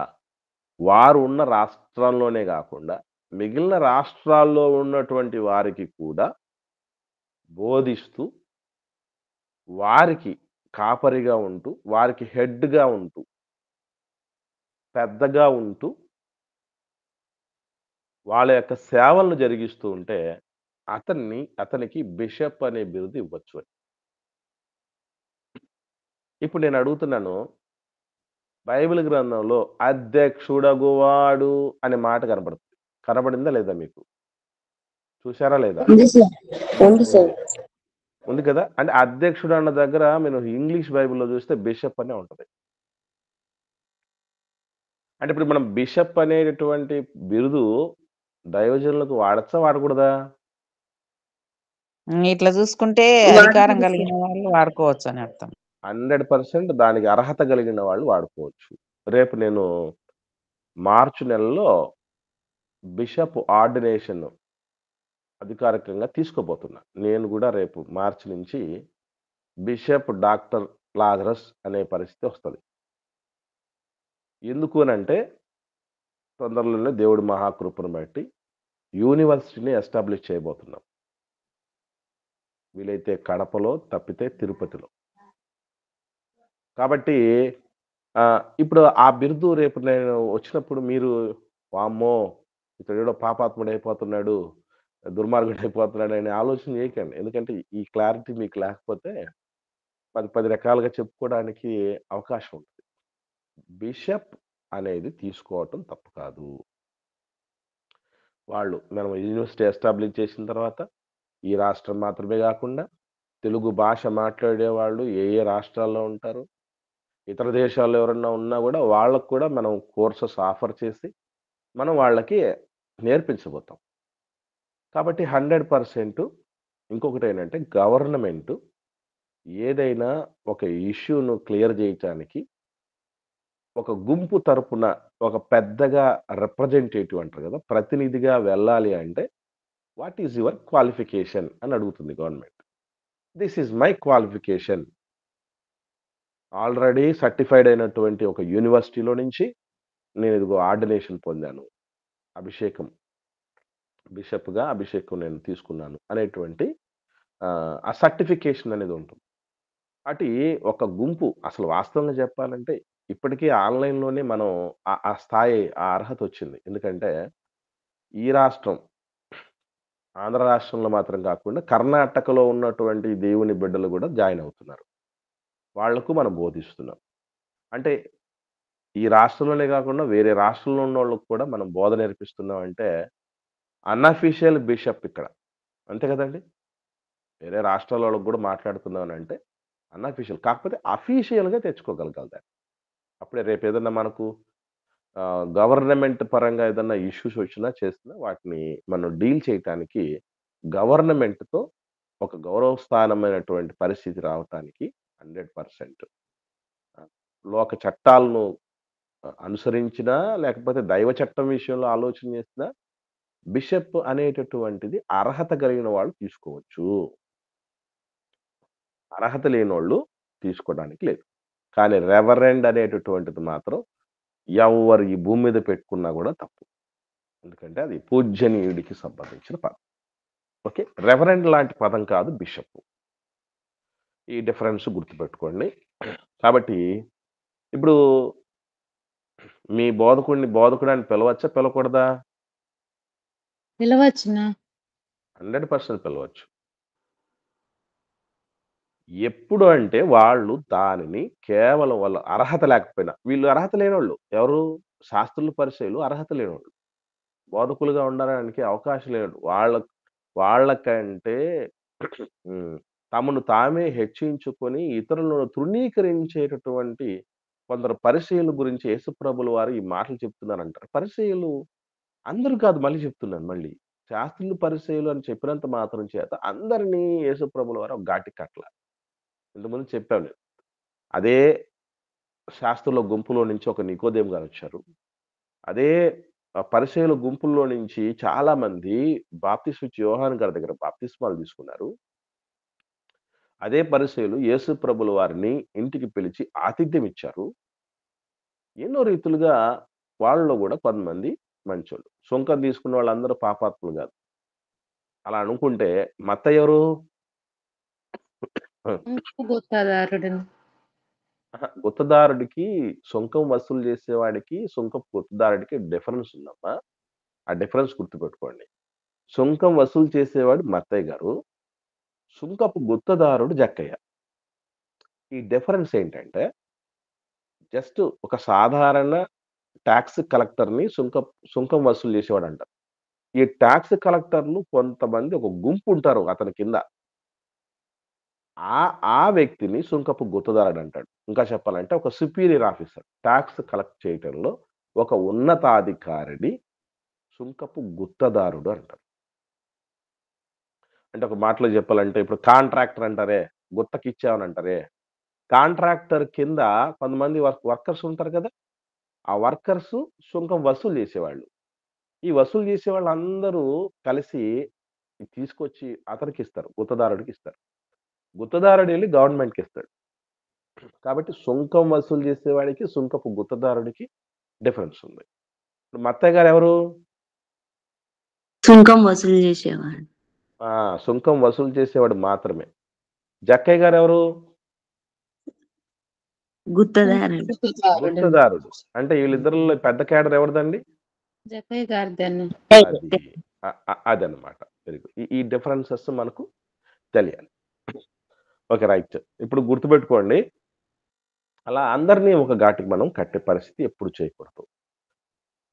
వారు ఉన్న రాష్ట్రంలోనే గాకుండా మిగిలిన రాష్ట్రాల్లో ఉన్నటువంటి వారికి కూడా బోధిస్తూ వారికి కాపరిగా ఉంటూ, వారికి హెడ్‌గా ఉంటూ, పెద్దగా ఉంటూ వాళ్ళ యొక్క సేవలను జరిగిస్తూ ఉంటే అతనికి బిషప్ అనే బిరుదు ఇవ్వచ్చు అని. ఇప్పుడు నేను అడుగుతున్నాను, బైబిల్ గ్రంథంలో అధ్యక్షుడగువాడు అనే మాట కనపడుతుంది. కనపడిందా లేదా మీకు? చూసారా లేదా? ఉంది సార్. ఉంది సార్. ఉంది కదా! అంటే అధ్యక్షుడు అన్న దగ్గర మీరు ఇంగ్లీష్ బైబిల్‌లో చూస్తే బిషప్ అనే ఉంటది. అంటే ఇప్పుడు మనం బిషప్ అనేటటువంటి బిరుదు దైవజనులకు వాడచ్చా? వాడకూడదా? ఇట్లా చూసుకుంటే అధికారం కలిగిన వాళ్ళు వాడుకోవచ్చు అని అర్థం. 100% దానికి అర్హత కలిగిన వాళ్ళు వాడుకోవచ్చు. రేపు నేను మార్చి నెలలో బిషప్ ఆర్డినేషన్ అధికారికంగా తీసుకోబోతున్నా. నేను గూడా రేపు మార్చి నుంచి బిషప్ డాక్టర్ లాజరస్ అనే పరిస్థితి వస్తది. ఎందుకు అనంటే తొందరలోనే దేవుడి మహాకృపను బట్టి యూనివర్సిటీని ఎస్టాబ్లిష్ చేయబోతున్నాం. వీలైతే కడపలో, తప్పితే తిరుపతిలో. కాబట్టి ఇప్పుడు ఆ బిరుదు రేపు నేను వచ్చినప్పుడు మీరు వామ్మో! ఇతడేదో పాపాత్ముడైపోతున్నాడు, దుర్మార్గుడైపోతున్నాడు అనే ఆలోచన చేయకండి. ఎందుకంటే ఈ క్లారిటీ మీకు లేకపోతే 10 రకాలుగా చెప్పుకోవడానికి అవకాశం ఉంటుంది. బిషప్ అనేది తీసుకోవటం తప్పు కాదు. మనం యూనివర్సిటీ ఎస్టాబ్లిష్ చేసిన తర్వాత ఈ రాష్ట్రం మాత్రమే గాకుండా తెలుగు భాష మాట్లాడేవాళ్ళు ఏ రాష్ట్రాల్లో ఉంటారో, ఇతర దేశాల్లో ఎవరన్నా ఉన్నా గూడా వాళ్ళకి కూడా మనం కోర్సెస్ ఆఫర్ చేసి మనం వాళ్ళకి నేర్పించబోతాం. కాబట్టి 100% ఇంకొకటేంటంటే గవర్నమెంటు ఏదైనా ఒక ఇష్యూను క్లియర్ జేయటానికి ఒక గుంపు తరపున ఒక పెద్దగా రిప్రజెంటేటివ్ అంటారు కదా! ప్రతినిధిగా వెళ్ళాలి అంటే వాట్ ఈస్ యువర్ క్వాలిఫికేషన్ అని అడుగుతుంది government. This is my qualification. Already certified అయినటువంటి ఒక యూనివర్సిటీలో నుంచి నేను ఇదిగో ఆర్డినేషన్ పొందాను. అభిషేకం బిషప్‌గా అభిషేకం నేను తీసుకున్నాను అనేటువంటి ఆ సర్టిఫికేషన్ అనేది ఉంటుంది. అటు ఒక గుంపు అసలు వాస్తవంగా చెప్పాలంటే ఇప్పటికీ ఆన్‌లైన్‌లోనే మనం ఆ స్థాయి, ఆ అర్హత వచ్చింది. ఎందుకంటే ఈ రాష్ట్రం, ఆంధ్ర రాష్ట్రంలో మాత్రం కాకుండా కర్ణాటకలో ఉన్నటువంటి దేవుని బిడ్డలు కూడా జాయిన్ అవుతున్నారు. వాళ్లకు మనం బోధిస్తున్నాం. అంటే ఈ రాష్ట్రంలోనే కాకుండా వేరే రాష్ట్రంలో ఉన్నోళ్ళకి కూడా మనం బోధ నేర్పిస్తున్నాం అంటే అన్‌అఫీషియల్ బిషప్ ఇక్కడ. అంతే కదండీ! వేరే రాష్ట్రాల వాళ్ళకి కూడా మాట్లాడుతున్నానంటే అన్‌అఫీషియల్. కాకపోతే అఫీషియల్‌గా తెచ్చుకోగలగాలి దాన్ని. అప్పుడే రేపేదన్నా మనకు గవర్నమెంట్ పరంగా ఏదన్నా ఇష్యూస్ వచ్చినా చేసినా వాటిని మనం డీల్ చేయటానికి గవర్నమెంట్‌తో ఒక గౌరవస్థానమైనటువంటి పరిస్థితి రావటానికి 100% లోక చట్టాలను అనుసరించినా, లేకపోతే దైవ చట్టం విషయంలో ఆలోచన చేసినా బిషప్ అనేటటువంటిది అర్హత కలిగిన వాళ్ళు తీసుకోవచ్చు. అర్హత లేనోళ్ళు తీసుకోవడానికి లేదు. కానీ రెవరెండ్ అనేటటువంటిది మాత్రం ఎవ్వరు ఈ భూమి మీద పెట్టుకున్నా కూడా తప్పు. ఎందుకంటే అది పూజ్యనీయుడికి సంబంధించిన పదం. ఓకే. రెవరెండ్ లాంటి పదం కాదు బిషప్. ఈ డిఫరెన్స్ గుర్తుపెట్టుకోండి. కాబట్టి ఇప్పుడు మీ బోధకుడిని బోధకుడని పిలవచ్చా? పిలవకూడదా? పిలవచ్చునా? 100% పిలవచ్చు. ఎప్పుడు అంటే వాళ్ళు దానిని కేవలం వాళ్ళ అర్హత లేకపోయినా వీళ్ళు అర్హత లేనోళ్ళు. ఎవరు? శాస్త్రులు, పరిసయ్యులు అర్హత లేనోళ్ళు. బోధకులుగా ఉండడానికి అవకాశం లేనోళ్ళు. వాళ్ళకంటే తమను తామే హెచ్చించుకొని ఇతరులను తృణీకరించేటటువంటి కొందరు పరిసయ్యుల గురించి యేసుప్రభుల వారు ఈ మాటలు చెప్తున్నారంటారు. పరిసయ్యులు అందరూ కాదు, మళ్ళీ చెప్తున్నాను మళ్ళీ. శాస్త్రులు, పరిసయ్యులు అని చెప్పినంత మాత్రం చేత అందరినీ యేసుప్రభుల వారు ఒక ఘాటికి కట్టల. ఇంతకుముందు చెప్పాను నేను. అదే శాస్త్రుల గుంపులో నుంచి ఒక నికోదేము గారొచ్చారు. అదే పరిసయ్యుల గుంపుల్లో నుంచి చాలామంది బాప్తిస్మిచ్చే యోహాను గారి దగ్గర బాప్తిస్మాలు తీసుకున్నారు. అదే పరిసయ్యులు యేసు ప్రభుల వారిని ఇంటికి పిలిచి ఆతిథ్యం ఇచ్చారు. ఎన్నో రీతులుగా వాళ్ళలో కూడా కొంతమంది మంచోళ్ళు. సుంకం తీసుకున్న వాళ్ళందరూ పాపాత్ములు కాదు. అలా అనుకుంటే మత్తయి ఎవరు? గుత్తదారుడును. గుత్తదారుడికి, సుంకం వసూలు చేసేవాడికి, సుంకపు గుత్తదారుడికి డిఫరెన్స్ ఉందమ్మా. ఆ డిఫరెన్స్ గుర్తుపెట్టుకోండి. సుంకం వసూలు చేసేవాడు మత్తయ్య గారు. సుంకపు గుత్తదారుడు జక్కయ్య. ఈ డిఫరెన్స్ ఏంటంటే జస్ట్ ఒక సాధారణ టాక్స్ కలెక్టర్‌ని సుంకం వసూలు చేసేవాడంటారు. ఈ టాక్స్ కలెక్టర్‌లు కొంతమంది ఒక గుంపు ఉంటారు అతని కింద. ఆ వ్యక్తిని సుంకపు గుత్తదారుడు అంటాడు. ఇంకా చెప్పాలంటే ఒక సుపీరియర్ ఆఫీసర్. టాక్స్ కలెక్ట్ చేయటంలో ఒక ఉన్నతాధికారిని సుంకపు గుత్తదారుడు అంటారు. అంటే ఒక మాటలో చెప్పాలంటే ఇప్పుడు కాంట్రాక్టర్ అంటారే, గుత్తకిచ్చామని అంటారే. కాంట్రాక్టర్ కింద కొంతమంది వర్కర్స్ ఉంటారు కదా! ఆ వర్కర్స్ సుంకం వసూలు చేసేవాళ్ళు. ఈ వసూలు చేసేవాళ్ళందరూ కలిసి తీసుకొచ్చి అతనికిస్తారు. గుత్తదారుడికిస్తారు. గుత్తదారుడు ఎళ్లి గవర్నమెంట్‌కిస్తాడు. కాబట్టి సుంకం వసూలు చేసేవాడికి, సుంకపు గుత్తదారుడికి డిఫరెన్స్ ఉంది. ఇప్పుడు మత్తయ్య గారు ఎవరు? సుంకం వసూలు చేసేవాడు. సుంకం వసూలు చేసేవాడు మాత్రమే. జక్కయ్య గారు ఎవరు? గుత్తదారుడు. గుత్తదారుడు. అంటే వీళ్ళిద్దరిలో పెద్ద క్యాడర్ ఎవరిదండి? జక్కయ్య గారిదన్న. అది. అదనమాట. Very good. ఈ డిఫరెన్సెస్ మనకు తెలియాలి. ఓకే. రైట్. ఇప్పుడు గుర్తుపెట్టుకోండి. అలా అందరిని ఒక ఘాటికి మనం కట్టే పరిస్థితి ఎప్పుడు చేయకూడదు.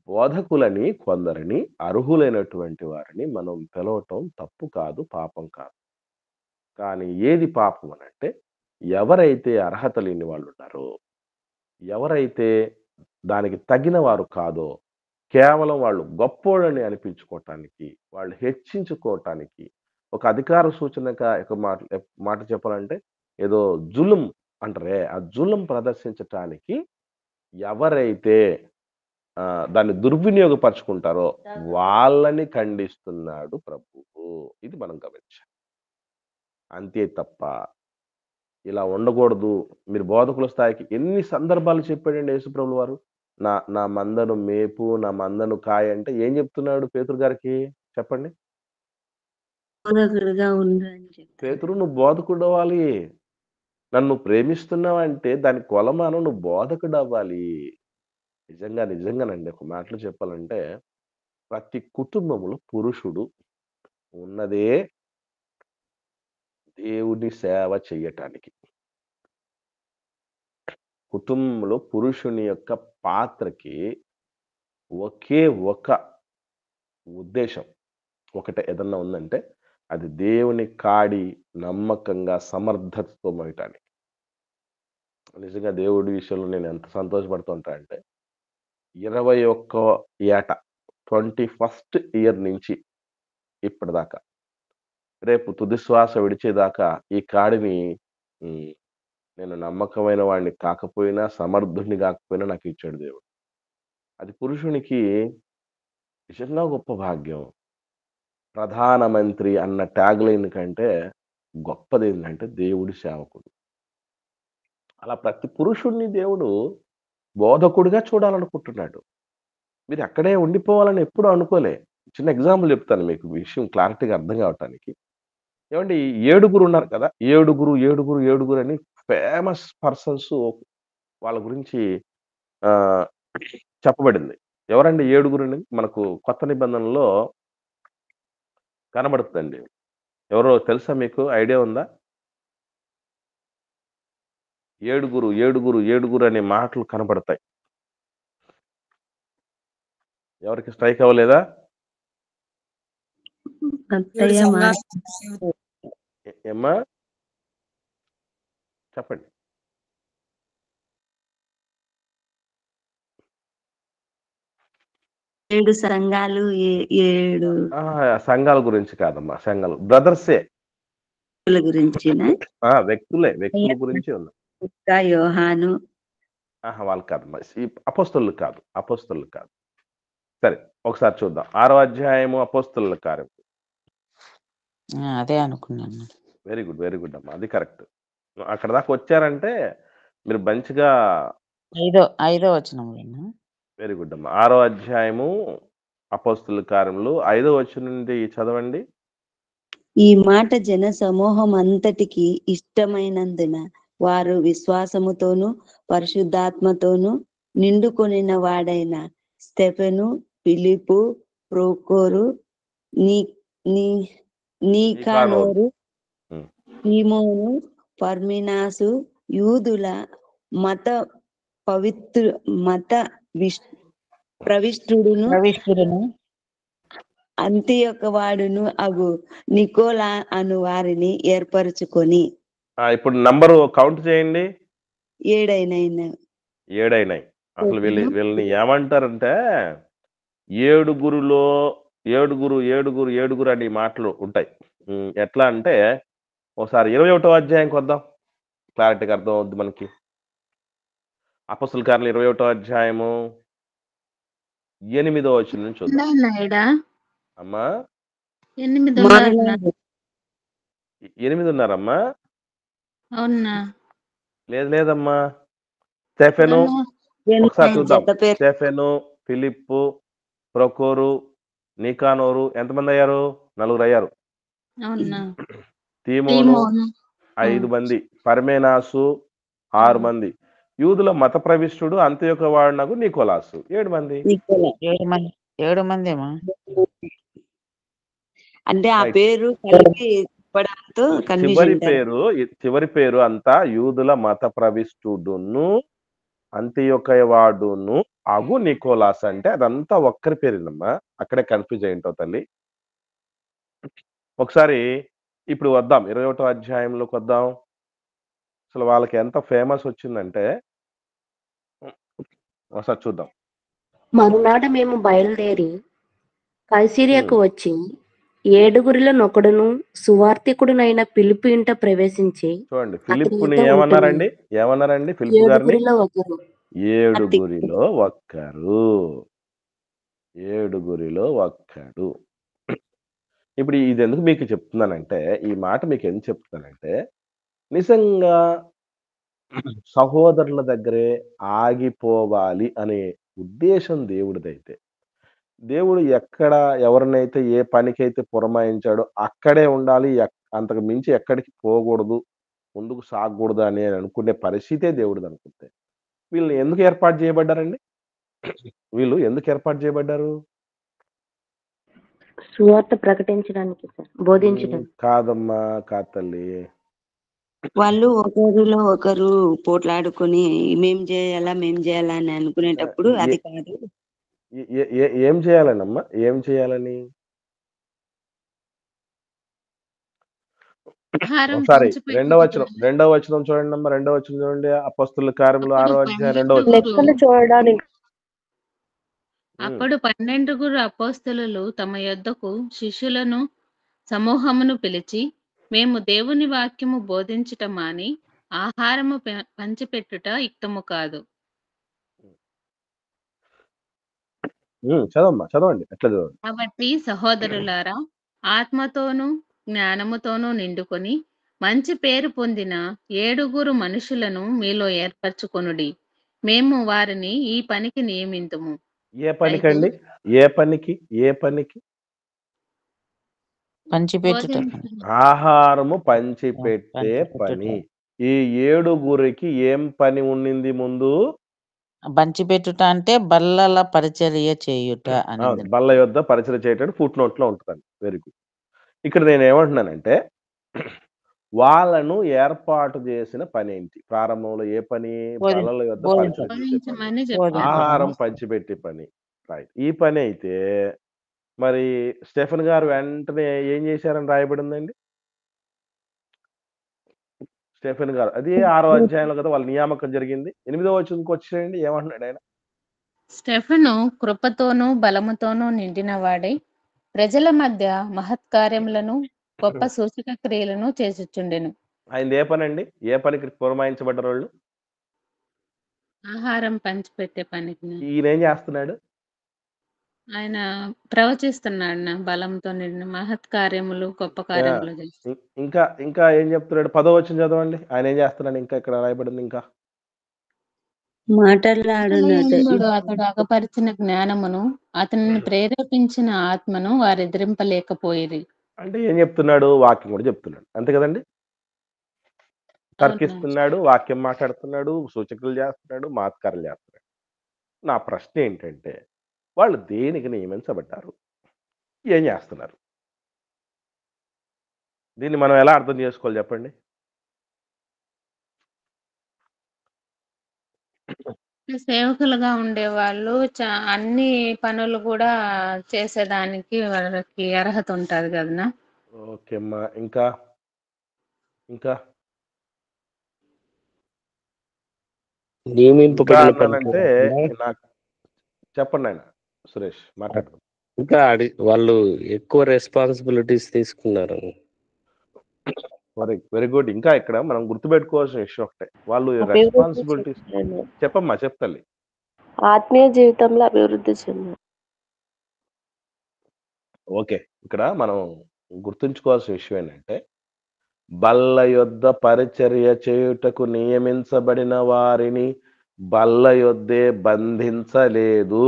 బోధకులని కొందరిని అర్హులైనటువంటి వారిని మనం పిలవటం తప్పు కాదు, పాపం కాదు. కానీ ఏది పాపం అనంటే ఎవరైతే అర్హత లేని వాళ్ళున్నారో, ఎవరైతే దానికి తగిన వారు కాదో, కేవలం వాళ్ళు గొప్పోళ్ళని అనిపించుకోవటానికి, వాళ్ళు హెచ్చించుకోవటానికి, ఒక అధికార సూచనక ఒక మాట చెప్పాలంటే ఏదో జులుం అంటారే, ఆ జులుం ప్రదర్శించటానికి ఎవరైతే దాన్ని దుర్వినియోగపరుచుకుంటారో వాళ్ళని ఖండిస్తున్నాడు ప్రభువు. ఇది మనం గమనించాలి. అంతే తప్ప ఇలా ఉండకూడదు. మీరు బోధకుల స్థాయికి ఎన్ని సందర్భాలు చెప్పాడండి యేసుప్రభుల వారు. నా నా మందను మేపు, నా మందను కాయ అంటే ఏం చెప్తున్నాడు పేతురు గారికి చెప్పండి? బోధకుడుగా ఉండు అని చెప్తారు. పేతురు నువ్వు బోధకుడవ్వాలి. నన్ను ప్రేమిస్తున్నావంటే దాని కొలమానం నువ్వు బోధకుడవ్వాలి. నిజంగానండి ఒక మాటలో చెప్పాలంటే ప్రతి కుటుంబంలో పురుషుడు ఉన్నదే దేవుని సేవ చెయ్యటానికి. కుటుంబంలో పురుషుని యొక్క పాత్రకి ఒకే ఒక ఉద్దేశం ఒకటే ఏదన్నా ఉందంటే అది దేవుని కాడి నమ్మకంగా సమర్థతతో మోయటానికి. నిజంగా దేవుడి విషయంలో నేను ఎంత సంతోషపడుతుంటా అంటే 21 ఏట 21st ఇయర్ నుంచి ఇప్పటిదాకా రేపు తుది శ్వాస విడిచేదాకా ఈ కాడిని నేను నమ్మకమైన వాడిని కాకపోయినా, సమర్థుడిని కాకపోయినా నాకు ఇచ్చాడు దేవుడు. అది పురుషునికి నిజంగా గొప్ప భాగ్యం. ప్రధానమంత్రి అన్న ట్యాగ్‌లైన్ కంటే గొప్పదేంటంటే దేవుడి సేవకుడు. అలా ప్రతి పురుషుడిని దేవుడు బోధకుడిగా చూడాలనుకుంటున్నాడు. మీరు అక్కడే ఉండిపోవాలని ఎప్పుడూ అనుకోలే. చిన్న ఎగ్జాంపుల్ చెప్తాను మీకు విషయం క్లారిటీగా అర్థం కావటానికి. ఏవండి 7 ఉన్నారు కదా! 7 అని ఫేమస్ పర్సన్స్ వాళ్ళ గురించి చెప్పబడింది. ఎవరండి 7 మనకు కొత్త నిబంధనలో కనబడుతుందండి. ఎవరో తెలుసా మీకు? ఐడియా ఉందా? 7 అనే మాటలు కనబడతాయి. ఎవరికి స్ట్రైక్ అవ్వలేదా? అత్తయ్య ఏమ్మా? చెప్పండి. ఏడు సంఘాలు 7 సంఘాల గురించి కాదమ్మా. సంఘాలు బ్రదర్సే. గురించినా? వ్యక్తుల గురించి ఉంది. యోహాను వాళ్ళు కాదమ్మా. ఈ అపోస్తలులు కాదు. సరే ఒకసారి చూద్దాం. 6వ అధ్యాయము అపోస్తలుల కార్యం. అదే అనుకున్నాను. వెరీ గుడ్ అమ్మా. అది కరెక్ట్. అక్కడ దాకా వచ్చారంటే మీరు మంచిగా 5వ వచనంలోనా? వెరీ గుడ్ అమ్మా. 6వ అధ్యాయము అపోస్తలుల కార్యములు 5వ వచనం నుండి చదవండి. ఈ మాట జన సమూహం అంతటికి ఇష్టమైనందున వారు విశ్వాసముతోను పరిశుద్ధాత్మతోను నిండుకొనిన వాడైన స్తెఫెను, ఫిలిప్పు, ప్రోకోరు, నీకానోరు, తీమోను, పర్మినాసు యూదుల మత ప్రవిష్టుడును అంతియొక్క వాడును అగు నికోలా అను వారిని ఏర్పరచుకొని. ఇప్పుడు నంబరు కౌంట్ చేయండి. 7 అయినాయి. అసలు వీళ్ళని ఏమంటారంటే 7 అని మాటలు ఉంటాయి. ఎట్లా అంటే ఒకసారి 21వ అధ్యాయంకి వద్దాం. క్లారిటీగా అర్థం అవుద్ది మనకి. అపోస్తలుల కార్యాలు 21వ అధ్యాయము 8వ వచనం నుంచి చూద్దాం. అమ్మా 8 ఉన్నారమ్మా? అవునా? లేదమ్మా. స్టెఫెను ఒకసారి చూద్దాం. స్టెఫెను, ఫిలిప్పు, ప్రొకోరు, నీకానోరు ఎంతమంది అయ్యారు? 4 అయ్యారు. తీమోను 5 మంది, పర్మేనాసు 6 మంది, యూదుల మత ప్రవిష్టుడు అంత్యొక వాడునగు నికోలాసు 7 మంది. 7 మందేమా? అంటే ఆ పేరు కలిపి చెప్పడంతో చివరి పేరు అంతా యూదుల మత ప్రవిష్టుడును అంత్యొక వాడును అగు నికోలాస్ అంటే అదంతా ఒక్కరి పేరేనమ్మా. అక్కడే కన్ఫ్యూజ్ అయి ఉంటావు తల్లి. ఒకసారి ఇప్పుడు వద్దాం 21వ అధ్యాయంలోకి వద్దాం. అసలు వాళ్ళకి ఎంత ఫేమస్ వచ్చిందంటే ఒకసారి చూద్దాం. మరునాడు మేము బయలుదేరి కైసరియకు వచ్చి 7 సువార్తికుడునైన ఫిలిప్పు ఇంట ప్రవేశించి. చూడండి, ఫిలిప్పుని ఏమన్నారండి? ఫిలిప్పు గారిని ఏడుగురిలో ఒక్కరు. ఏడుగురిలో ఒక్కడు. ఇప్పుడు ఇదెందుకు మీకు చెప్తున్నానంటే, ఈ మాట మీకెందుకు చెప్తున్నానంటే, నిజంగా సహోదరుల దగ్గరే ఆగిపోవాలి అనే ఉద్దేశం దేవుడిదైతే, దేవుడు ఎక్కడ ఎవరినైతే ఏ పనికైతే పురమాయించాడో అక్కడే ఉండాలి. అంతకు మించి ఎక్కడికి పోకూడదు, ముందుకు సాగకూడదు అని అనుకునే పరిస్థితే దేవుడిదనుకుంటే, వీళ్ళు ఎందుకు ఏర్పాటు చేయబడ్డారండి? వీళ్ళు ఎందుకు ఏర్పాటు చేయబడ్డారు? సువార్త ప్రకటించడానికి సార్, బోధించడానికి. కాదమ్మా, కాదు తల్లి. వాళ్ళు ఒకరిలో ఒకరు పోట్లాడుకొని మేం చేయాలా అని అనుకునేటప్పుడు ఏ అది కాదు. ఏం చేయాలనమ్మా? ఏం చేయాలని? ఆహారం ఒకసారి రెండో పంచిపెట్టుట వచనం చూడండమ్మా. రెండో వచనం చూడండి. అపొస్తలుల కార్యములు అప్పుడు 6వ అధ్యాయం 2వ 12 వచనం. లెక్కలు చూడడానికి. అప్పుడు 12 అపోస్తలులు తమ యొద్దకు శిష్యులను సమూహమును పిలిచి, మేము దేవుని వాక్యము బోధించుట మాని ఆహారము పంచిపెట్టుట యుక్తము కాదు. చదవమ్మా, చదవండి. ఎట్లా చదవండి. కాబట్టి సహోదరులారా, ఆత్మతోనూ జ్ఞానముతోనూ నిండుకొని మంచి పేరు పొందిన 7 మనుషులను మీలో ఏర్పరచుకొనుడి. మేము వారిని ఈ పనికి నియమింతుము. ఏ పనికండి? ఏ పనికి? ఏ పనికి? పంచిపెట్టుట. ఆహారము పంచిపెట్టే పని. ఈ 7 ఏం పని ఉండింది ముందు? పంచిపెట్టుట అంటే బల్లల పరిచర్య చేయుట అని. బల్ల యొద్ద పరిచర్య చేయటం ఫుట్ నోట్ లో ఉంటుందండి. Very good. ఇక్కడ నేను ఏమంటున్నానంటే, వాళ్ళను ఏర్పాటు చేసిన పని ఏంటి? ప్రారంభంలో ఏ పని? బల్లల యొద్ద పరిచర్య చేసే పని, ఆహారం పంచిపెట్టే పని. రైట్. ఈ పని అయితే మరి స్టెఫెన్ గారు వెంటనే ఏం చేశారని రాయబడిందండి? స్టెఫెన్ గారు అది 6వ అధ్యాయంలో కదా వాళ్ళ నియామకం జరిగింది. 8వ వచనంకి వచ్చేయండి. ఏమంటున్నాడు ఆయన? స్టెఫెను కృపతోనూ బలముతోనూ నిండిన వాడై ప్రజల మధ్య మహత్కార్యములను గొప్ప సూచక క్రియలను చేసుచుండెను. ఆయన ఏ పని అండి? ఏ పనికి పురమాయించబడ్డారు వాళ్ళు? ఆహారం పంచిపెట్టే పనికి. ఈయన ఏం చేస్తున్నాడు? ఆయన ప్రవచిస్తున్నాడు. బలంతో నిండిన మహత్కార్యములు గొప్ప కార్యములు చేస్తున్నాడు. ఇంకా ఏం చెప్తున్నాడు? 10వ వచనం చదవండి. ఆయన ఏం చేస్తున్నాడు? ఇంకా ఇక్కడ రాయబడింది. ఇంకా మాట్లాడుతున్నాడు. అతడు అగపరిచిన జ్ఞానమును అతనిని ప్రేరేపించిన ఆత్మను వారు ఎదిరింపలేకపోయిరి. అంటే ఏం చెప్తున్నాడు? వాక్యం కూడా చెప్తున్నాడు. అంతే కదండి. తర్కిస్తున్నాడు, వాక్యం మాట్లాడుతున్నాడు, సూచకులు చేస్తున్నాడు, మాత్కారాలు చేస్తున్నాడు. నా ప్రశ్న ఏంటంటే, వాళ్ళు దేనికి నియమించబడ్డారు? ఏం చేస్తున్నారు? దీన్ని మనం ఎలా అర్థం చేసుకోవాలి చెప్పండి? సేవకులుగా ఉండేవాళ్ళు అన్ని పనులు కూడా చేసేదానికి వాళ్ళకి అర్హత ఉంటది కదనా? ఓకే అమ్మా. ఇంకా అంటే నాకు చెప్పండి ఆయన. సురేష్ మాట్లాడు. ఇంకా వాళ్ళు ఎక్కువ రెస్పాన్సిబిలిటీస్ తీసుకున్నారు. Very good. ఇంకా ఇక్కడ మనం గుర్తుపెట్టుకోవాల్సిన విషయం ఒకటే, వాళ్ళు రెస్పాన్సిబిలిటీస్. చెప్పమ్మా, చెప్తాలి. ఆత్మీయ జీవితంలో అభివృద్ధి చెందారు. ఓకే. ఇక్కడ మనం గుర్తుంచుకోవాల్సిన విషయం ఏంటంటే, బల్ల యొద్ద పరిచర్య చేయుటకు నియమించబడిన వారిని బల్ల యొద్దే బంధించలేదు.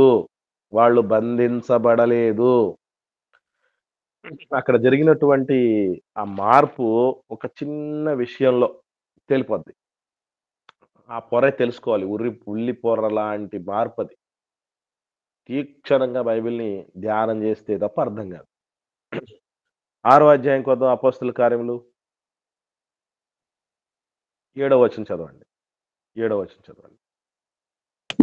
వాళ్ళు బంధించబడలేదు. అక్కడ జరిగినటువంటి ఆ మార్పు ఒక చిన్న విషయంలో తెలిపోద్ది. ఆ పొర తెలుసుకోవాలి. ఉల్లి పొర లాంటి మార్పు అది. తీక్షణంగా బైబిల్ని ధ్యానం చేస్తే తప్ప అర్థం కాదు. 6వ అధ్యాయం కొద్దాం. అపోస్తలుల కార్యములు 7వ వచనం చదవండి. 7వ వచనం చదవండి.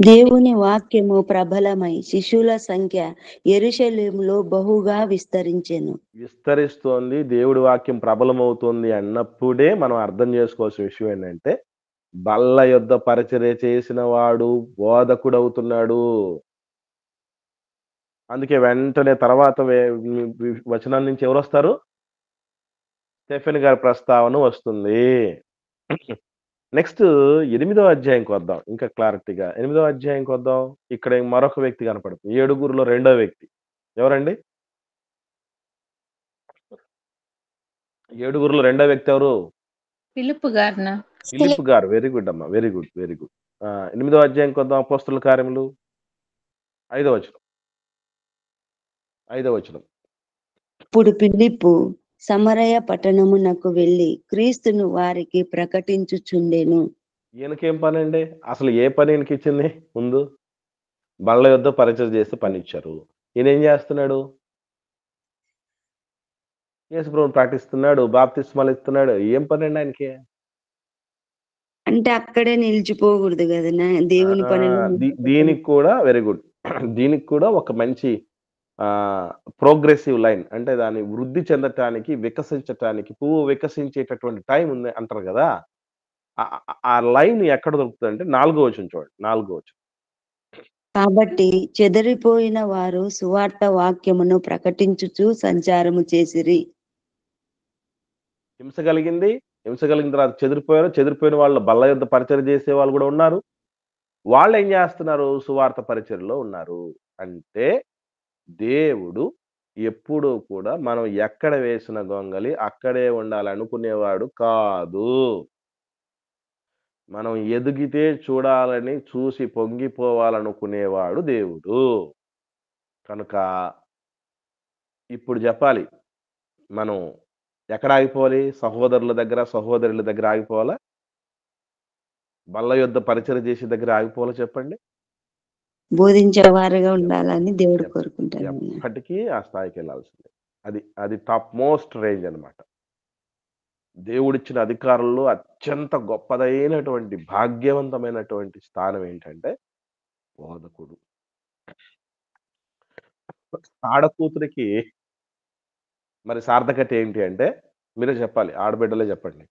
దేవుని వాక్యము ప్రబలమై శిశువుల సంఖ్య యెరూషలేములో బహుగా విస్తరిస్తోంది. దేవుడి వాక్యం ప్రబలమవుతుంది అన్నప్పుడే మనం అర్థం చేసుకోవాల్సిన విషయం ఏంటంటే, బల్ల యొద్ద పరిచర్య చేసిన వాడు బోధకుడు అవుతున్నాడు. అందుకే వెంటనే తర్వాత వచనం నుంచి ఎవరు వస్తారు? స్టెఫెన్ గారి ప్రస్తావన వస్తుంది. నెక్స్ట్ 8వ అధ్యాయంకి వద్దాం. ఇంకా క్లారిటీగా 8వ అధ్యాయంకి వద్దాం. ఇక్కడ మరొక వ్యక్తి కనపడుతుంది. 7గురిలో రెండో వ్యక్తి. ఎవరండి? 7గురిలో రెండో వ్యక్తి ఎవరు? పిలుపు గారినా? ఫిలిప్ గారు. వెరీ గుడ్ అమ్మా. Very good. Very good. 8వ అధ్యాయంకి వద్దాం. అపోస్తలుల కార్యములు 5వ వచనం. 5వ వచనం. ఇప్పుడు ఫిలిప్పు సమరయ పట్టణమునకు వెళ్ళి క్రీస్తును వారికి ప్రకటించుచుండెను. ఈయనకేం పనండి? అసలు ఏ పని ఈయనకిచ్చింది ముందు? బళ్ళ యొద్ద పరిచయం చేసి పని ఇచ్చారు. ఈయనేం చేస్తున్నాడు? యేసుప్రభువుని ప్రకటిస్తున్నాడు. బాప్తిస్మాలు ఇస్తున్నాడు. ఏం పనండి ఆయనకి? అంటే అక్కడే నిలిచిపోకూడదు కదా దేవుని పనిలో దీనికి కూడా వెరీ గుడ్. దీనికి కూడా ఒక మంచి ప్రోగ్రెసివ్ లైన్. అంటే దాన్ని వృద్ధి చెందటానికి, వికసించటానికి, పువ్వు వికసించేటటువంటి టైం ఉంది అంటారు కదా! ఆ లైన్ ఎక్కడ దొరుకుతుందంటే 4వ వచనం చూడండి. 4వ వచనం. కాబట్టి చెదరిపోయిన వారు సువార్త వాక్యమును ప్రకటించుచు సంచారము చేసిరి. హింస కలిగింది. హింస కలిగిన తర్వాత చెదిరిపోయారు. చెదిరిపోయిన వాళ్ళు బల్ల యొద్ద పరిచర్య చేసే వాళ్ళు కూడా ఉన్నారు. వాళ్ళు ఏం చేస్తున్నారు? సువార్త పరిచర్యలో ఉన్నారు. అంటే దేవుడు ఎప్పుడూ కూడా మనం ఎక్కడ వేసిన గొంగలి అక్కడే ఉండాలనుకునేవాడు కాదు. మనం ఎదిగితే చూడాలని చూసి పొంగిపోవాలనుకునేవాడు దేవుడు. కనుక ఇప్పుడు చెప్పాలి. మనం ఎక్కడ ఆగిపోవాలి? సహోదరుల దగ్గర, సహోదరుల దగ్గర ఆగిపోవాలా? బల్ల యొద్ద పరిచర్య చేసే దగ్గర ఆగిపోవాలా చెప్పండి? బోధించేవారుగా ఉండాలని దేవుడు కోరుకుంటారు. ఎప్పటికీ ఆ స్థాయికి వెళ్ళాల్సిందే. అది టాప్ మోస్ట్ రేంజ్ అన్నమాట. దేవుడిచ్చిన అధికారంలో అత్యంత గొప్పదైనటువంటి భాగ్యవంతమైనటువంటి స్థానం ఏంటంటే బోధకుడు. ఆడకూతురికి మరి సార్థకత ఏంటి అంటే మీరే చెప్పాలి. ఆడబిడ్డలే చెప్పండి.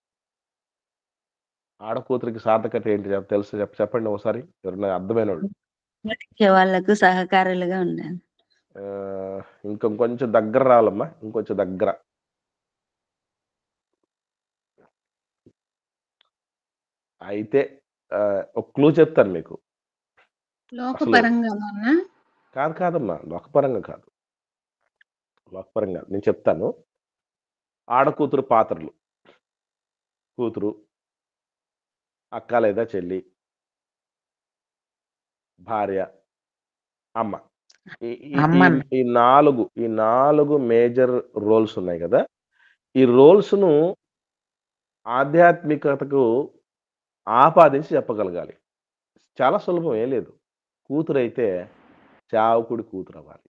ఆడకూతురికి సార్థకత ఏంటి తెలుసు చెప్పండి ఒకసారి. ఎవరైనా అర్థమైనోళ్ళు. వాళ్ళకు సహకారులుగా ఉండాలి. ఇంకొంచెం దగ్గర రావాలమ్మా. ఇంకొంచెం దగ్గర. అయితే ఒక క్లూ చెప్తాను మీకు. లోకపరంగానా? కాదమ్మా. లోకపరంగా కాదు. లోకపరంగా నేను చెప్తాను. ఆడకూతురు పాత్రలు. కూతురు, అక్క లేదా చెల్లి, భార్య, అమ్మ. ఈ 4 మేజర్ రోల్స్ ఉన్నాయి కదా! ఈ రోల్స్‌ను ఆధ్యాత్మికతకు ఆపాదించి చెప్పగలగాలి. చాలా సులభం. ఏం లేదు. కూతురైతే సేవకుడి కూతురవ్వాలి.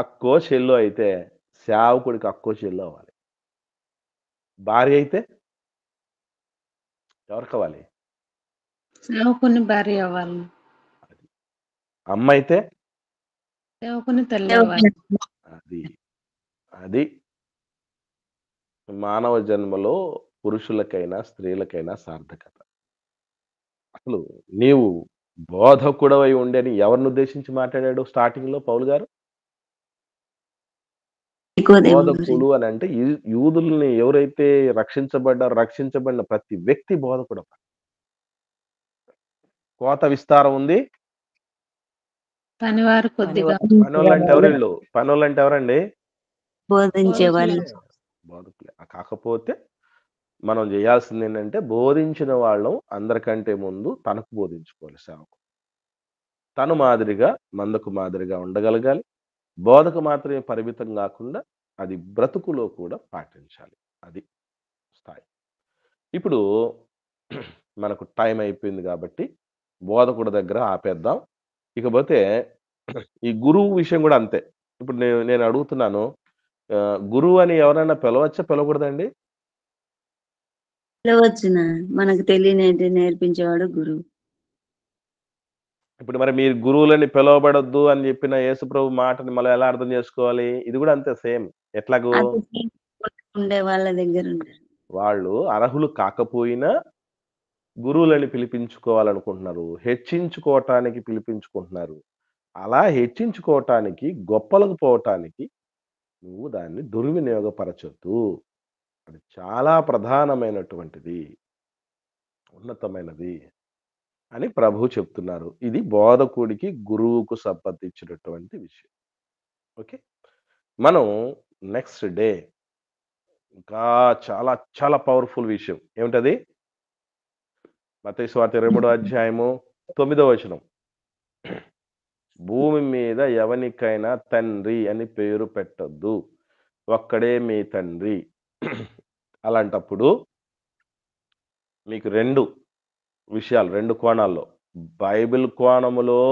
అక్కో, చెల్లో అయితే సేవకుడికి అక్కో, చెల్లో అవ్వాలి. భార్య అయితే ఎవరికవ్వాలి? సేవకుని భార్య అవ్వాలి. అమ్మ అయితే సేవకుని తల్లి అవ్వాలి. అది మానవ జన్మలో పురుషులకైనా స్త్రీలకైనా సార్థకత. అసలు నీవు బోధకుడవై ఉండి అని ఎవరిని ఉద్దేశించి మాట్లాడాడు స్టార్టింగ్ లో పౌలు గారు? బోధకుడు అని అంటే యూదుల్ని ఎవరైతే రక్షించబడిన ప్రతి వ్యక్తి బోధకుడు. కోత విస్తారం ఉంది, పనివారు కొద్దిగా. పనోళ్ళంటే ఎవరండి? బోధించే వాళ్ళు. బోధకులే. కాకపోతే మనం చేయాల్సింది ఏంటంటే బోధించిన వాళ్ళం అందరికంటే ముందు తనకు బోధించుకోవాలి. సేవకు తను మాదిరిగా మందకు మాదిరిగా ఉండగలగాలి. బోధకు మాత్రమే పరిమితం కాకుండా అది బ్రతుకులో కూడా పాటించాలి. అది స్థాయి. ఇప్పుడు మనకు టైం అయిపోయింది కాబట్టి బోధకుడి దగ్గర ఆపేద్దాం. ఇకపోతే ఈ గురువు విషయం కూడా అంతే. ఇప్పుడు నేను అడుగుతున్నాను, గురువు అని ఎవరైనా పిలవచ్చా, పిలవకూడదండి? పిలవచ్చున. మనకు తెలియనేది నేర్పించేవాడు గురువు. ఇప్పుడు మరి మీరు గురువులని పిలవబడొద్దు అని చెప్పిన యేసుప్రభు మాటని మనం ఎలా అర్థం చేసుకోవాలి? ఇది కూడా అంతే సేమ్. ఎట్లాగో ఉండే వాళ్ళ దగ్గర వాళ్ళు అర్హులు కాకపోయినా గురువులని పిలిపించుకోవాలనుకుంటున్నారు. హెచ్చించుకోవటానికి పిలిపించుకుంటున్నారు. అలా హెచ్చించుకోవటానికి, గొప్పలకు పోవటానికి నువ్వు దాన్ని దుర్వినియోగపరచొద్దు. అది చాలా ప్రధానమైనటువంటిది, ఉన్నతమైనది అని ప్రభువు చెప్తున్నారు. ఇది బోధకుడికి, గురువుకు సంబంధించినటువంటి విషయం. ఓకే. మనం నెక్స్ట్ డే ఇంకా చాలా చాలా పవర్‌ఫుల్ విషయం. ఏమిటది? మత్తయి సువార్త 23వ అధ్యాయము 9వ వచనం. భూమి మీద ఎవనికైనా తండ్రి అని పేరు పెట్టొద్దు. ఒక్కడే మీ తండ్రి. అలాంటప్పుడు మీకు 2 విషయాలు, 2 కోణాల్లో. బైబిల్ కోణములో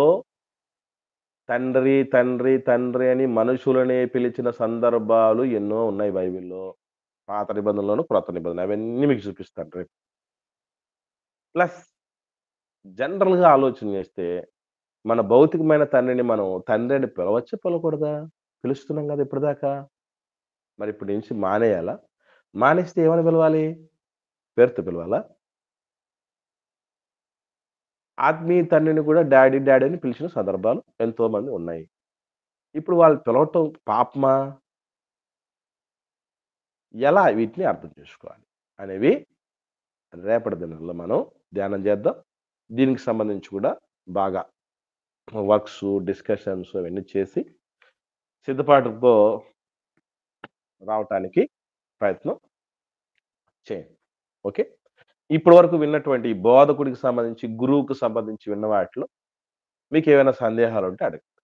తండ్రి, తండ్రి, తండ్రి అని మనుషులనే పిలిచిన సందర్భాలు ఎన్నో ఉన్నాయి బైబిల్‌లో. పాత నిబంధనలోను, క్రొత్త నిబంధన అవన్నీ మీకు చూపిస్తాను రేపు. ప్లస్ జనరల్‌గా ఆలోచన చేస్తే మన భౌతికమైన తండ్రిని మనం తండ్రి అని పిలవచ్చా? పిలవకూడదా? పిలుస్తున్నాం కదా ఇప్పటిదాకా. మరి ఇప్పటి నుంచి మానేయాలా? మానేస్తే ఏమని పిలవాలి? పేరుతో పిలవాలా? ఆత్మీయ తండ్రిని కూడా డాడీ, డాడీ అని పిలిచిన సందర్భాలు ఎంతోమంది ఉన్నాయి. ఇప్పుడు వాళ్ళు పిలవటం పాపమా? ఎలా వీటిని అర్థం చేసుకోవాలి అనేవి రేపటి దినాల్లో మనం ధ్యానం చేద్దాం. దీనికి సంబంధించి కూడా బాగా వర్క్స్, డిస్కషన్స్ అవన్నీ చేసి సిద్ధపాటుతో రావటానికి ప్రయత్నం చేయండి. ఓకే. ఇప్పటి వరకు విన్నటువంటి బోధకుడికి సంబంధించి, గురువుకు సంబంధించి విన్న వాటిలో మీకు ఏమైనా సందేహాలు ఉంటే అడగండి.